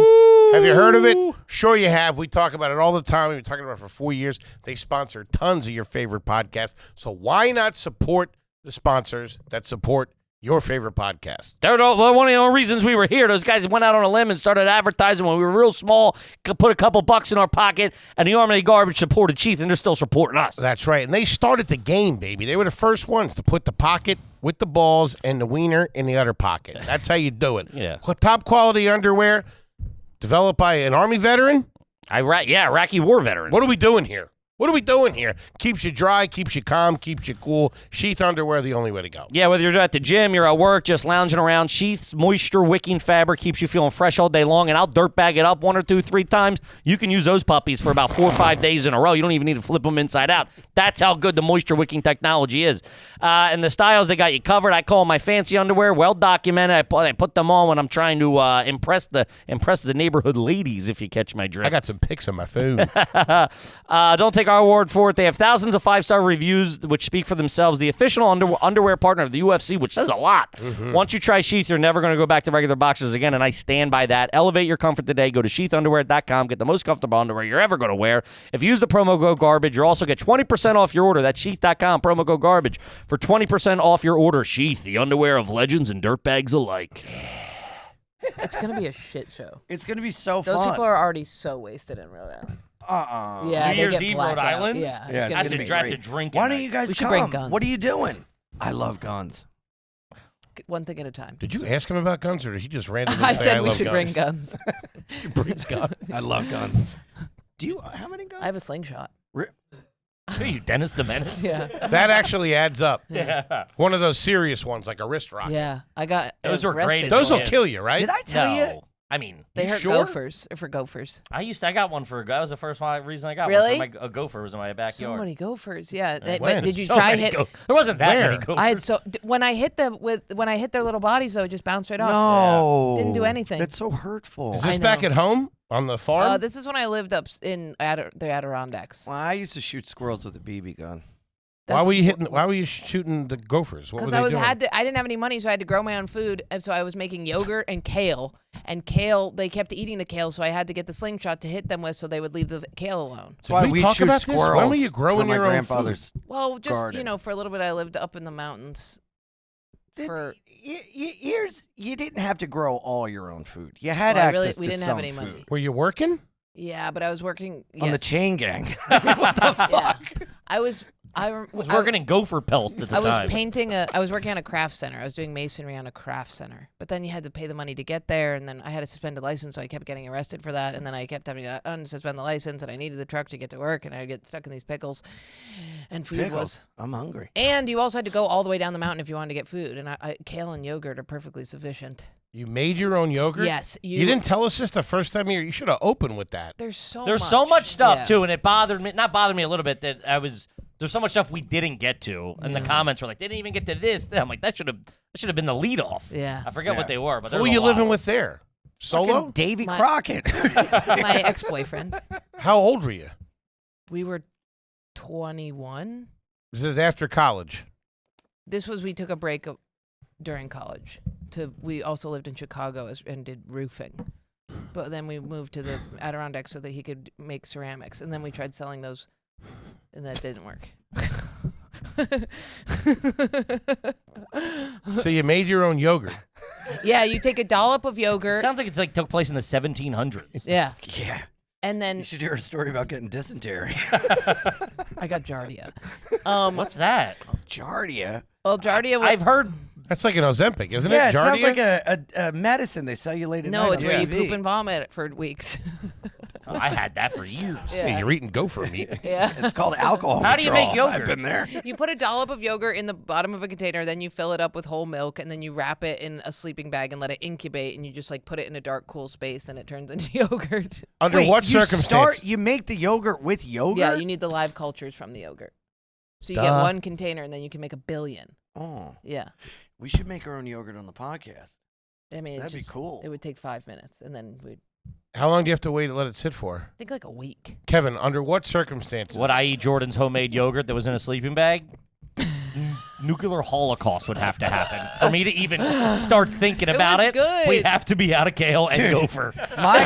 Have you heard of it? Sure you have. We talk about it all the time. We've been talking about it for 4 years. They sponsor tons of your favorite podcasts. So why not support the sponsors that support your favorite podcast? They're one of the only reasons we were here. Those guys went out on a limb and started advertising when we were real small, put a couple bucks in our pocket, and the Army of Garbage supported Sheath, and they're still supporting us. That's right. And they started the game, baby. They were the first ones to put the pocket with the balls and the wiener in the other pocket. That's how you do it. Yeah. Top quality underwear developed by an Army veteran. Iraqi war veteran. What are we doing here? What are we doing here? Keeps you dry, keeps you calm, keeps you cool. Sheath underwear, the only way to go. Yeah, whether you're at the gym, you're at work, just lounging around, Sheath's moisture-wicking fabric keeps you feeling fresh all day long, and I'll dirtbag it up 1 or 2, 3 times. You can use those puppies for about 4 or 5 days in a row. You don't even need to flip them inside out. That's how good the moisture-wicking technology is. And the styles, they got you covered. I call them my fancy underwear, well-documented. I put them on when I'm trying to impress the neighborhood ladies, if you catch my drift. I got some pics on my phone. Don't take our word for it. They have thousands of 5-star reviews which speak for themselves. The official underwear partner of the UFC, which says a lot. Once you try Sheath, you're never going to go back to regular boxers again, and I stand by that. Elevate your comfort today. Go to sheathunderwear.com. Get the most comfortable underwear you're ever going to wear. If you use the promo code GARBAGE, you'll also get 20% off your order. That's sheath.com, promo code GARBAGE for 20% off your order. Sheath, the underwear of legends and dirtbags alike. It's gonna be a shit show. It's gonna be so Those fun. people are already so wasted in Rhode Island. Yeah, New they Year's get Eve, blackout. Rhode Island? Yeah, Yeah, it's gonna be That's a drink. Why don't you guys We should come? bring guns. What are you doing? I love guns. one thing at a time. Did you ask him about guns, or did he just randomly I say, said I we love should guns? bring guns. You bring guns. I love guns. Do you? How many guns? I have a slingshot. Are you Dennis the Menace? Yeah. That actually adds up. Yeah. One of those serious ones, like a wrist rocket. Yeah. I got Those were great arrested as Those for will it. kill you, right? Did I tell you? No. I mean, They You hurt sure? gophers. For gophers. I got one for a that was the first reason I got Really? one. For a gopher was in my So backyard. many gophers. Yeah. When? But did you So try many hit? There wasn't that Where? many gophers. I had when I hit their little bodies, though, it just bounced right off. No. Didn't do anything. That's so hurtful. Is I this back know. at home on the farm? This is when I lived up in the Adirondacks. Well, I used to shoot squirrels with a BB gun. Why were you shooting the gophers? What were Because they doing? I didn't have any money, so I had to grow my own food, and so I was making yogurt and kale. And kale, they kept eating the kale, so I had to get the slingshot to hit them with, so they would leave the kale alone. That's why we we talk shoot about this? squirrels. When were you growing for my your own grandfather's? Well, just Garden. for a little bit, I lived up in the mountains. For You didn't have to grow all your own food. You had Well, access we to didn't some have any food. money. Were you working? Yeah, but I was working On the yes. chain gang. What the fuck? Yeah. I was working in gopher pelts at the I was time. painting I was working on a craft center. I was doing masonry on a craft center. But then you had to pay the money to get there, and then I had a suspended license, so I kept getting arrested for that, and then I kept having to unsuspend the license, and I needed the truck to get to work, and I'd get stuck in these pickles. And food Pickles. was I'm hungry. and you also had to go all the way down the mountain if you wanted to get food, and kale and yogurt are perfectly sufficient. You made your own yogurt? Yes, You didn't tell us this the first time you should have opened with that. There's so much stuff Yeah. too, and it bothered me. Not bothered me a little bit that there's so much stuff we didn't get to, and the comments were like, they didn't even get to this. I'm like, that should have been the lead off. Yeah. I forget what they were, but Who were there's you a lot. living with there? Solo? Davy My- Crockett. My ex-boyfriend. How old were you? We were 21. This is after college. We took a break during college. We also lived in Chicago and did roofing. But then we moved to the Adirondacks so that he could make ceramics. And then we tried selling those, and that didn't work. So you made your own yogurt. Yeah, you take a dollop of yogurt. Sounds like it's like took place in the 1700s. Yeah. Yeah. And You then should hear a story about getting dysentery. I got Giardia. What's that? Giardia. Well, Giardia I've heard. That's like an Ozempic, isn't Yeah, it? it sounds Giardia? like a medicine they sell you late at No, night it's on where you TV. poop and vomit for weeks. I had that for years. Hey, you're eating gopher meat. Yeah. It's called alcohol How do you make withdrawal. yogurt? I've been there. You put a dollop of yogurt in the bottom of a container, then you fill it up with whole milk, and then you wrap it in a sleeping bag and let it incubate, and you just like put it in a dark, cool space, and it turns into yogurt. Under Wait, what you circumstance? You make the yogurt with yogurt? Yeah, you need the live cultures from the yogurt. So you get Duh. one container, and then you can make 1 billion. Oh, Yeah. we should make our own yogurt on the podcast. I mean, That'd be cool. It would take 5 minutes, and then we'd How long do you have to wait to let it sit for? think like a week. Kevin, under what circumstances? Would I eat Jordan's homemade yogurt that was in a sleeping bag? Nuclear holocaust would have to happen for me to even start thinking about was it. good. We'd have to be out of kale and Dude. gopher. My,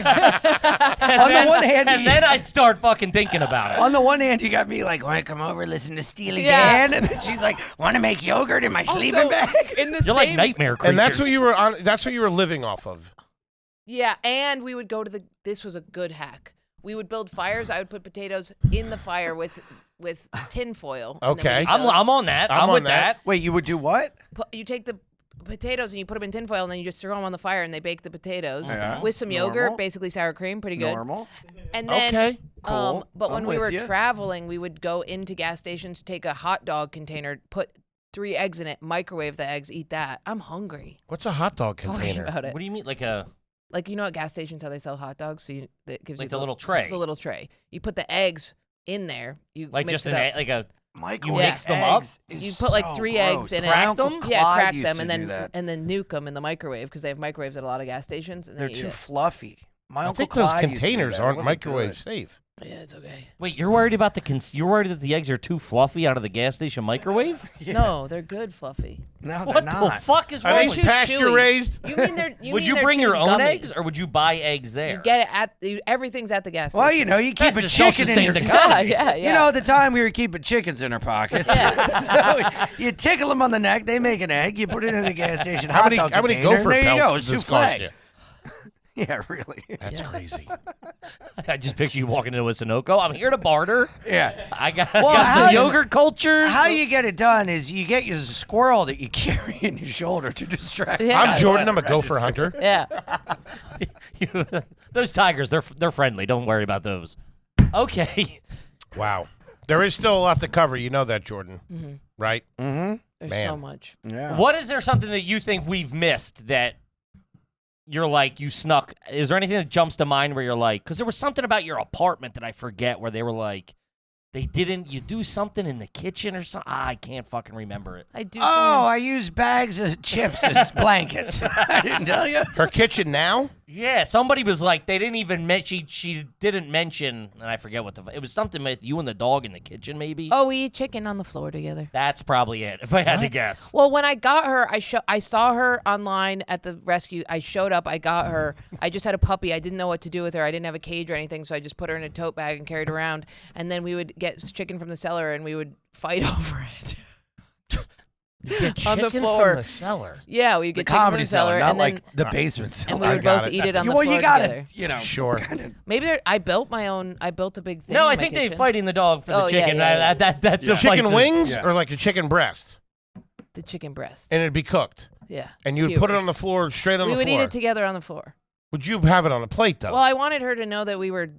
And On the then- one hand, and you- then I'd start fucking thinking about it. on the one hand, you got me like, want to come over, listen to Steely Yeah. Dan? And then she's like, want to make yogurt in my sleeping Also, bag? in the You're like nightmare creatures. And that's what you were on. That's what you were living off of. Yeah, and we would go to this was a good hack. We would build fires. I would put potatoes in the fire with tin foil. and then Okay. we'd eat I'm those. on that. I'm I'm on with that. that. Wait, you would do what? You take the potatoes and you put them in tin foil, and then you just throw them on the fire, and they bake the potatoes Yeah. with some Normal. yogurt, basically sour cream, pretty good. Normal. And then, Okay. Cool. but when I'm we with were you. traveling, we would go into gas stations, take a hot dog container, put 3 eggs in it, microwave the eggs, eat that. I'm hungry. What's a hot dog Talking container? about it. What do you mean, like a Like, you know at gas stations how they sell hot dogs? So that gives like you the little tray? The little tray. You put the eggs in there. You Like mix just it an up. like a Microwave mix them up? eggs is You put like so 3 eggs gross. in it. My Crack Uncle them? Yeah, Clyde crack used them to and do then that. nuke them in the microwave because they have microwaves at a lot of gas stations. And They're then you too eat it. fluffy. My I Uncle think those Clyde used to do containers that. It aren't wasn't microwave good. safe. Yeah, it's okay. Wait, you're worried about you're worried that the eggs are too fluffy out of the gas station microwave? No, they're good, Fluffy. No, they're What the not. fuck is wrong Are with these you? pasture raised? You mean they're? Would you they're bring too your own gummy. eggs, or would you buy eggs there? You get it at everything's at the gas station. Well, you know, you keep That's a a chicken in your self-sustained yeah, yeah. You know, at the time we were keeping chickens in our pockets. so you tickle them on the neck, they make an egg, you put it in the gas station. How many container, gopher there you pelts go, does this souffle. cost you? Yeah, really. That's crazy. I just picture you walking into a Sunoco. I'm here to barter. Yeah. I got, Well, got how some you- yogurt cultures. How you get it done is you get your squirrel that you carry in your shoulder to distract. Yeah. I'm Jordan. I'm a gopher hunter. Yeah. Those tigers, they're friendly. Don't worry about those. Okay. Wow. There is still a lot to cover. You know that, Jordan. Right? Mm-hmm. There's Man. so much. Yeah. What is there something that you think we've missed that you're like, you snuck? Is there anything that jumps to mind where you're like, because there was something about your apartment that I forget where they were like, you do something in the kitchen or something? I can't fucking remember it. I do. Oh, I use bags of chips as blankets. I didn't tell you. Her kitchen now? Yeah, somebody was like, they didn't even mention, she didn't mention, and I forget what it was something with you and the dog in the kitchen, maybe? Oh, we eat chicken on the floor together. That's probably it, if I had to guess. Well, when I got her, I saw her online at the rescue. I showed up. I got her. I just had a puppy. I didn't know what to do with her. I didn't have a cage or anything, so I just put her in a tote bag and carried her around. And then we would get chicken from the cellar, and we would fight over it. Get On the chicken floor. from the cellar. Yeah, we would The get chicken from comedy the cellar, cellar, not and then, like the basement cellar. and we I would got both it. eat it on the Well, floor you got together. to, you know. Sure. Maybe I built my own. I built a big thing. No, in I my think they're kitchen. fighting the dog for the Oh, yeah, chicken. yeah, yeah. That Chicken suffices. wings Yeah. or like a chicken breast? The chicken breast. And it'd be cooked. Yeah. And you would put it on the skewers. floor, straight on We the would floor. eat it together on the floor. Would you have it on a plate, though? Well, I wanted her to know that we were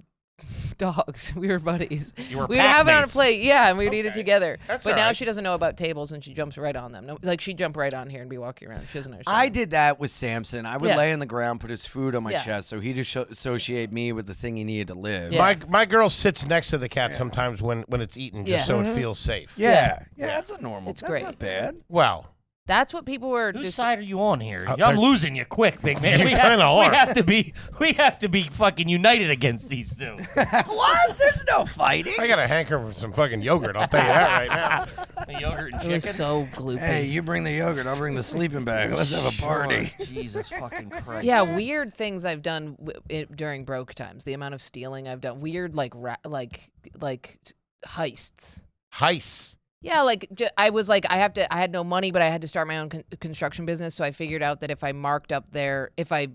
dogs. We were buddies. You were We would have it on a packmates. plate, yeah, and we would eat it Okay. together. That's but all now right. she doesn't know about tables, and she jumps right on them. No, like she'd jump right on here and be walking around. She doesn't understand. I did that with Samson. I would Yeah. lay on the ground, put his food on my Yeah. chest, so he'd associate me with the thing he needed to live. Yeah. my girl sits next to the cat sometimes when it's eaten, just Yeah. so it feels safe. Yeah, that's a normal. It's that's great. not bad. Well, That's what people were. Whose just, side are you on here? I- I'm losing you quick, big man. You We kinda are. We have to be fucking united against these two. What? There's no fighting. I got a hanker for some fucking yogurt. I'll tell you that right now. The yogurt and It was chicken. so gloopy. Hey, you bring the yogurt. I'll bring the sleeping bag. Let's have a party. Sure. Jesus fucking Christ. Yeah, weird things I've done during broke times. The amount of stealing I've done. Weird, like heists. Heists. Yeah, like I was like I had no money, but I had to start my own construction business. So I figured out that if I marked up if I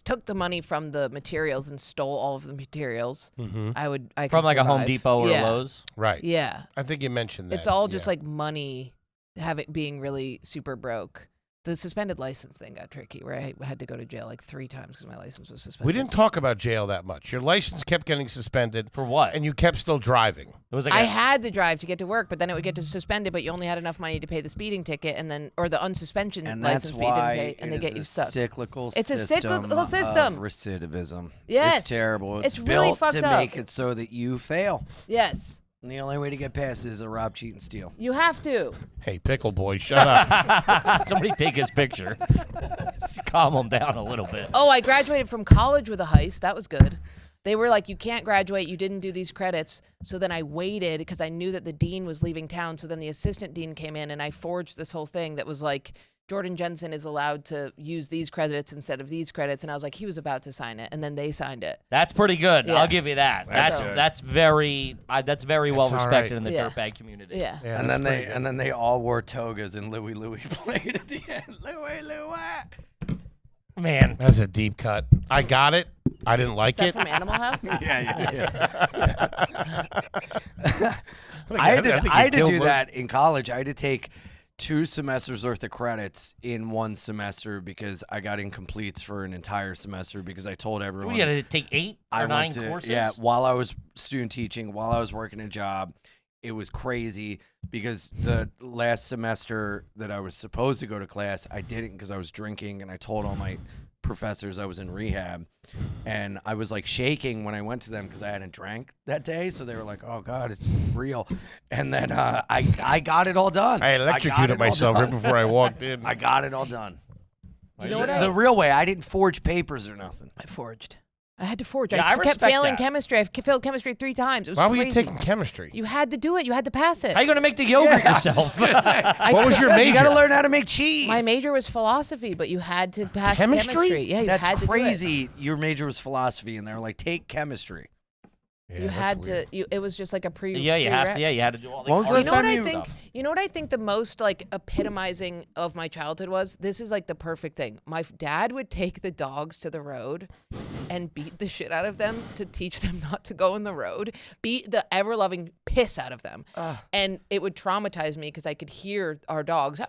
took the money from the materials and stole all of the materials, Mm-hmm. I From could like a Home survive. Depot or yeah. a Lowe's. Right. Yeah, I think you mentioned that. it's all just yeah. like money, being really super broke. The suspended license thing got tricky, where I had to go to jail like 3 times because my license was suspended. We didn't talk about jail that much. Your license kept getting suspended, For what? and you kept still driving. It was like I a- had to drive to get to work, but then it would get suspended. But you only had enough money to pay the speeding ticket, and then or the unsuspension And license that's fee didn't why pay, and they it get is you a stuck. cyclical It's a system cyclical system. of recidivism. Yes. It's terrible. It's It's really built fucked to up. make it so that you fail. Yes, And the only way to get past it is to rob, cheat, and steal. you have to. Hey, pickle boy, shut up. Somebody take his picture. Calm him down a little bit. Oh, I graduated from college with a heist. That was good. They were like, you can't graduate. You didn't do these credits. So then I waited because I knew that the dean was leaving town. So then the assistant dean came in and I forged this whole thing that was like, Jordan Jensen is allowed to use these credits instead of these credits. And I was like, he was about to sign it. And then they signed it. That's pretty good. Yeah. I'll give you that. That's That's good. that's very well all respected right. in the Yeah. dirtbag community. Yeah. Yeah, and that's then pretty good. they all wore togas and Louie played at the end. Louie. Man. That's a deep cut. I got it. I didn't like Is that it. from Animal House? I had think you to killed do Lou. that in college. I had to take 2 semesters worth of credits in 1 semester because I got incompletes for an entire semester because I told everyone. We had to take 8 I or 9 went to, courses. Yeah, while I was student teaching, while I was working a job, it was crazy because the last semester that I was supposed to go to class, I didn't because I was drinking, and I told all my professors I was in rehab, and I was like shaking when I went to them because I hadn't drank that day, so they were like, "Oh God, it's real." And then I got it all done. I electrocuted myself right before I walked in. I got it all done. You know what The real way. I didn't forge papers or nothing. I forged. I had to forge. Yeah, I kept respect failing that. chemistry. I failed chemistry 3 times. It was Why crazy. were you taking chemistry? You had to do it. You had to pass it. How are you going to make the yogurt yourself? What was your major? You got to learn how to make cheese. My major was philosophy, but you had to pass Chemistry? Yeah, you had That's to do it. crazy. Your major was philosophy, and they're like, take chemistry. Yeah, You that's had weird. to. It was just like a pre. Yeah, you have pre-rec. to. Yeah, you had to do all the. What was the hard last You know what time I you- think? stuff. You know what I think the most like epitomizing of my childhood was? This is like the perfect thing. My dad would take the dogs to the road and beat the shit out of them to teach them not to go in the road. Beat the ever loving piss out of them, and it would traumatize me because I could hear our dogs,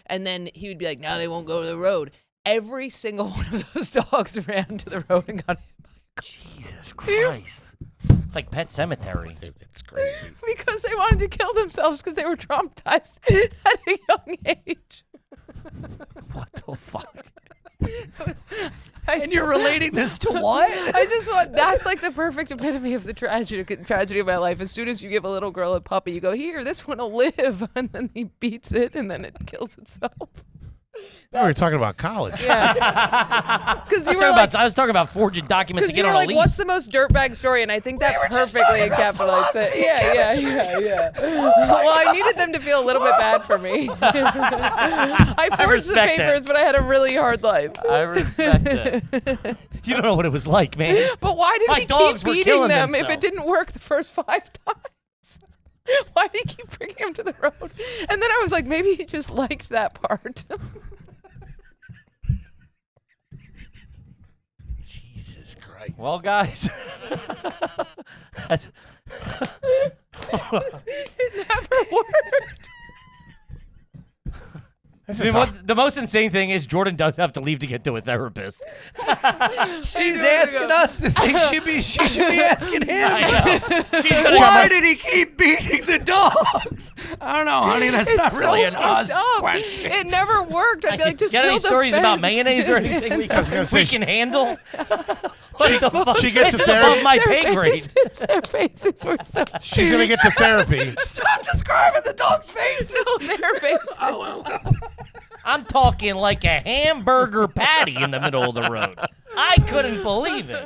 and then he would be like, "Now they won't go to the road." Every single one of those dogs ran to the road and got hit by a car. Jesus Christ. It's like Pet Cemetery. Dude, it's crazy. Because they wanted to kill themselves because they were traumatized at a young age. What the fuck? And you're relating this to what? I just want, that's like the perfect epitome of the tragedy of my life. As soon as you give a little girl a puppy, you go, here, this one will live. And then he beats it and then it kills itself. We were talking about college. Yeah. Because you were I was talking about forging documents to because you get were on a like, lease. what's the most dirtbag story? And I think that perfectly encapsulates it. Yeah. Well, I needed them to feel a little bit bad for me. I forged the respect it. papers, but I had a really hard life. I respect it. You don't know what it was like, man. But why did My he dogs keep were beating killing them if themselves. it didn't work the first 5 times? Why did he keep bringing him to the road? And then I was like, maybe he just liked that part. Jesus Christ. Well, guys. That's- It never worked. This I is mean, the most insane thing is Jordan does have to leave to get to a therapist. She's asking us the things she should be asking him. She's gonna Why did he keep beating the dogs? I don't know, honey. That's not It's really so an us fucked up. question. It never worked. I'd be like, just Get any build a stories about fence. mayonnaise or anything we was gonna say, can handle? What the fuck? she gets It's a therapy- above my Their pay grade. faces- Their faces were so. She's going to get to therapy. Stop describing the dogs' faces. Their faces. I'm talking like a hamburger patty in the middle of the road. I couldn't believe it.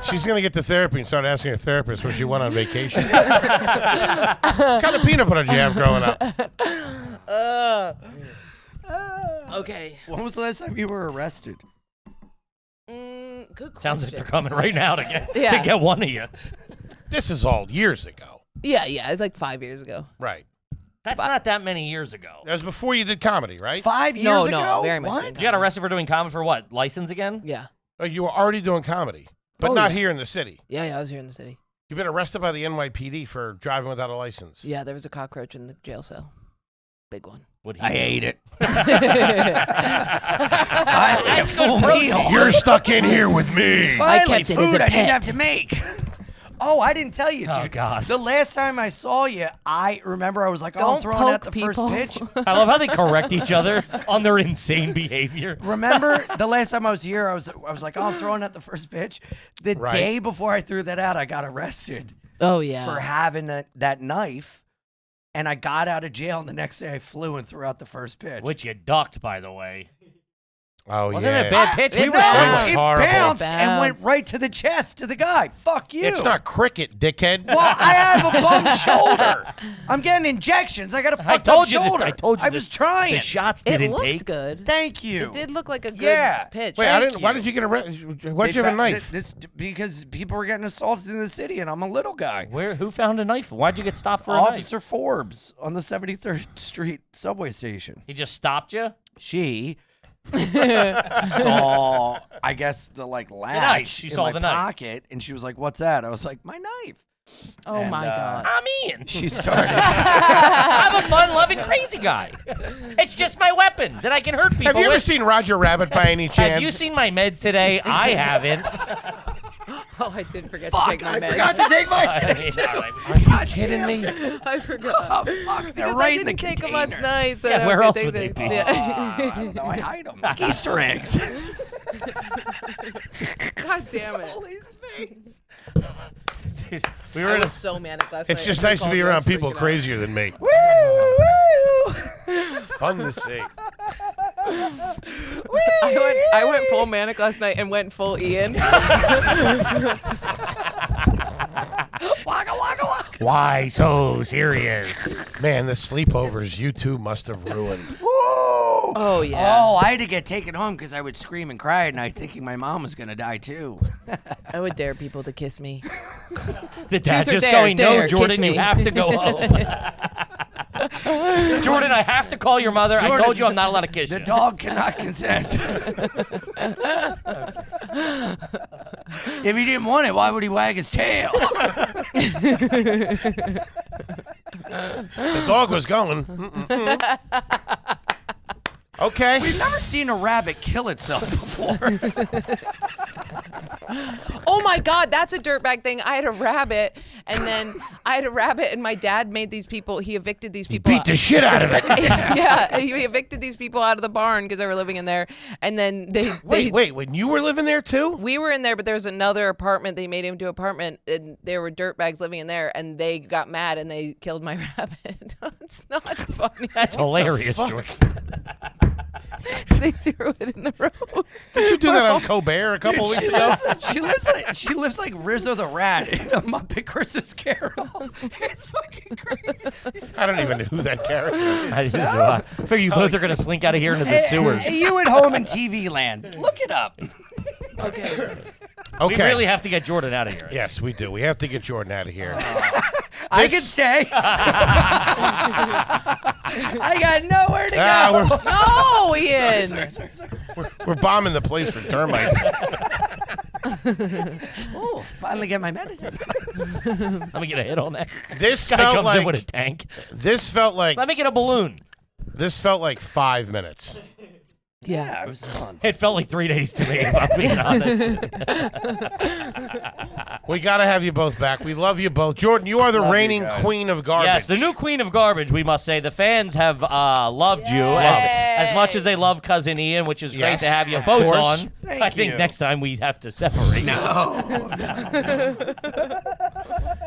She's going to get to therapy and start asking her therapist where she went on vacation. What kind of peanut butter did you have growing up? Okay. When was the last time you were arrested? Good question. Sounds like they're coming right now to Yeah. get one of you. This is all years ago. Yeah, it's like 5 years ago. Right. That's not that many years ago. That was before you did comedy, right? 5 years No, ago? very much What? later. You got arrested for doing comedy for what? License again? Yeah. Oh, you were already doing comedy, but Oh, not yeah. here in the city. Yeah, I was here in the city. You've been arrested by the NYPD for driving without a license. Yeah, there was a cockroach in the jail cell. Big one. What'd I he do? hate it. That's good protein. You're stuck in here with me. Finally, kept it as food a I didn't pet. have to make. Oh, I didn't tell you, dude. Oh, God. The last time I saw you, I remember I was like, oh, I'm Don't throwing out poke the people. first pitch. I love how they correct each other on their insane behavior. Remember the last time I was here, I was like, oh, I'm throwing out the first pitch. The Right. day before I threw that out, I got arrested Oh, yeah. for having that knife. And I got out of jail, and the next day I flew and threw out the first pitch. Which you ducked, by the way. Oh, Wasn't yeah. it a bad pitch? it We were bounced. saying was it horrible. bounced It and went bounced. right to the chest of the guy. Fuck you. It's not cricket, dickhead. Well, I have a bum shoulder. I'm getting injections. I got a I fucked told up you. shoulder. I told you. I was trying. The shots It didn't looked take. good. Thank you. It did look like a good Yeah. pitch. Wait, I Thank didn't. Why you. did you get arrested? They Why'd you have a found knife? This because people were getting assaulted in the city, and I'm a little guy. Who found a knife? Why'd you get stopped for a knife? Officer Forbes on the 73rd Street subway station. He just stopped you? She saw, I guess, the latch knife. She in saw my the knife. pocket, and she was like, "What's that?" I was like, "My knife." Oh, And, my God. I'm Ian. She started. I'm a fun-loving, crazy guy. It's just my weapon that I can hurt people Have you ever with. seen Roger Rabbit by any chance? Have you seen my meds today? I haven't. Oh, I did forget Fuck! to take my I meds. forgot to take my. All right. Are you kidding me? I forgot. Oh, fuck! They're Because right I in the didn't take them container. last night. So Yeah, I was where gonna else take would they them. be? Yeah. I don't know. I hide them like Easter eggs. God damn it. Holy space. We were I in a, was so manic last It's night. just I nice to called be you, I around was people freaking out. crazier than me. Woo! Woo! It's fun to see. Woo! I went full manic last night and went full Ian. Waka, waka, waka. Why so serious? Man, the sleepovers you two must have ruined. Oh yeah. Oh, I had to get taken home because I would scream and cry at night thinking my mom was going to die too. I would dare people to kiss me. The dad Truth or just dare, going, no, dare, Jordan, kiss me." you have to go home. Jordan, I have to call your mother. I Jordan, told you I'm not allowed to kiss The you. dog cannot consent. If he didn't want it, why would he wag his tail? The dog was going. Okay. We've never seen a rabbit kill itself before. Oh my God, that's a dirtbag thing. I had a rabbit, and my dad made these people. He evicted these people. Beat the shit out of it. Yeah, he evicted these people out of the barn because they were living in there, and then Wait, when you were living there too? we were in there, but there was another apartment. They made him into an apartment, and there were dirtbags living in there, and they got mad and they killed my rabbit. It's not funny. That's hilarious, Jordan. They threw it in the road. Did you do that on Colbert a couple weeks ago? She lives like Rizzo the Rat in a Muppet Christmas Carol. It's fucking crazy. I don't even know who that character is. I didn't know. I figure you both are going to slink out of here into the sewers. Hey, you at home in TV land, look it up. Okay. We really have to get Jordan out of here. Yes, we do. We have to get Jordan out of here. I can stay. I got nowhere to go. No, Ian. Sorry. We're bombing the place for termites. Oh, finally get my medicine. Let me get a hit on that. This Guy felt comes in like with a tank. this felt like Let me get a balloon. this felt like 5 minutes. Yeah. It was fun. It felt like 3 days to me, if I'm being honest. We got to have you both back. We love you both. Jordan, you are the Love you reigning guys. queen of garbage. Yes, the new queen of garbage, we must say. The fans have loved you as much as they love Cousin Ian, which is great Yes, to have you of both course. on. Thank I think you. next time we have to separate.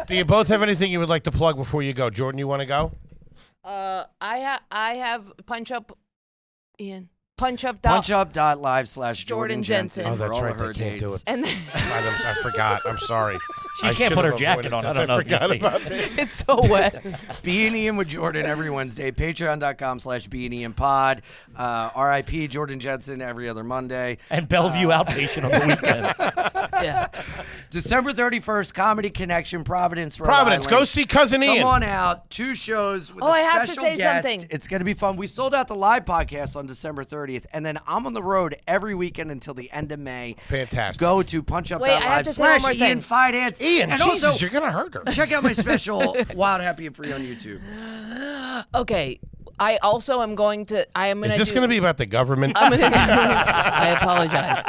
Do you both have anything you would like to plug before you go? Jordan, you want to go? I have punch up, Ian. Punchup.live/Jordan Jensen. Oh, for that's all right. of her They can't do dates. it. And then I forgot. I'm sorry. She I can't should put her have jacket avoided on. I this. don't know if you forgot see. about that. it's so wet. Be an Ian with Jordan every Wednesday. Patreon.com/BeAnIanPod. R.I.P. Jordan Jensen every other Monday. And Bellevue outpatient on the weekends. Yeah. December 31st, Comedy Connection, Providence, Rhode Providence, Island. go see Cousin Ian. Come on out. 2 shows with Oh, a I have to special say guest. something. It's going to be fun. We sold out the live podcast on December 30th, and then I'm on the road every weekend until the end of May. Fantastic. Go to punchup.live Wait, I have to say one more /Ian thing. Fidance. Ian, and Jesus, also, you're going to hurt her. check out my special, Wild, Happy, and Free on YouTube. Okay. I also am going to. Is this going to be about the government? I'm gonna do, I apologize.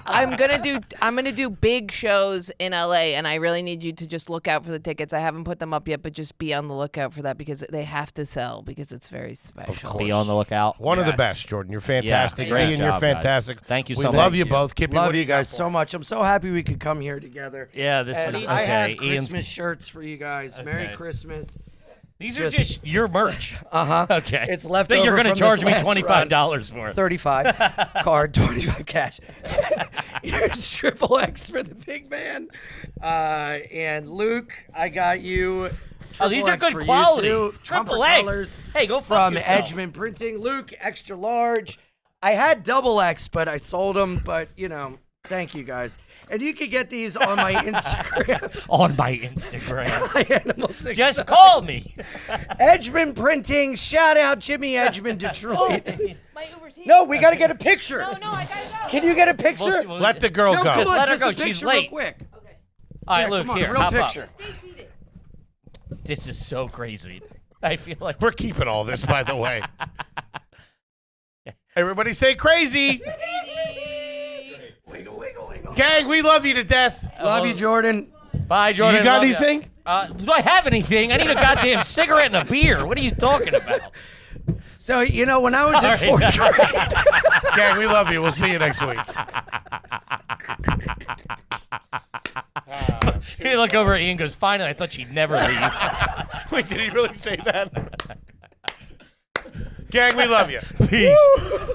I'm gonna do big shows in LA, and I really need you to just look out for the tickets. I haven't put them up yet, but just be on the lookout for that because they have to sell because it's very special. Be on the lookout. One of the best, Jordan. You're fantastic. great Ian, job, you're fantastic. guys. Thank you we so love much. you both. Keep Love you guys so much. I'm so happy we could come here together. Yeah, this And is I have okay. Ian's. Christmas shirts for you guys. Merry Christmas. These are just your merch. Okay. It's left That you're over gonna from charge this me last $25 for. 35 card, 25 cash. Here's triple X for the big man. And Luke, I got you. Oh, these triple are X good for you quality. too. Triple Comfort X. colors Hey, go fuck from yourself. Edgman Printing. Luke, extra large. I had double X, but I sold them. But you know, thank you guys. And you can get these on my Instagram. On my Instagram. Animal6. Just call me. Edgman Printing. Shout out Jimmy Edgman, Detroit. My Uber's here. No, we got to get a picture. No, I gotta go. Can you get a picture? Let the girl No, go. come Just on, let her just go. a She's picture late. real quick. All right, Yeah, Luke, come on, here, real hop picture. up. This is so crazy. I feel like We're keeping all this, by the way. Everybody say crazy. Wiggle, wiggle, wiggle. Gang, we love you to death. Love you, Jordan. Bye, Jordan. You got Love ya. anything? Do I have anything? I need a goddamn cigarette and a beer. What are you talking about? So, you know, when I was in All right. 4th grade, Gang, we love you. We'll see you next week. You look over at Ian and goes, finally, I thought she'd never leave. Wait, did he really say that? Gang, we love you. Peace.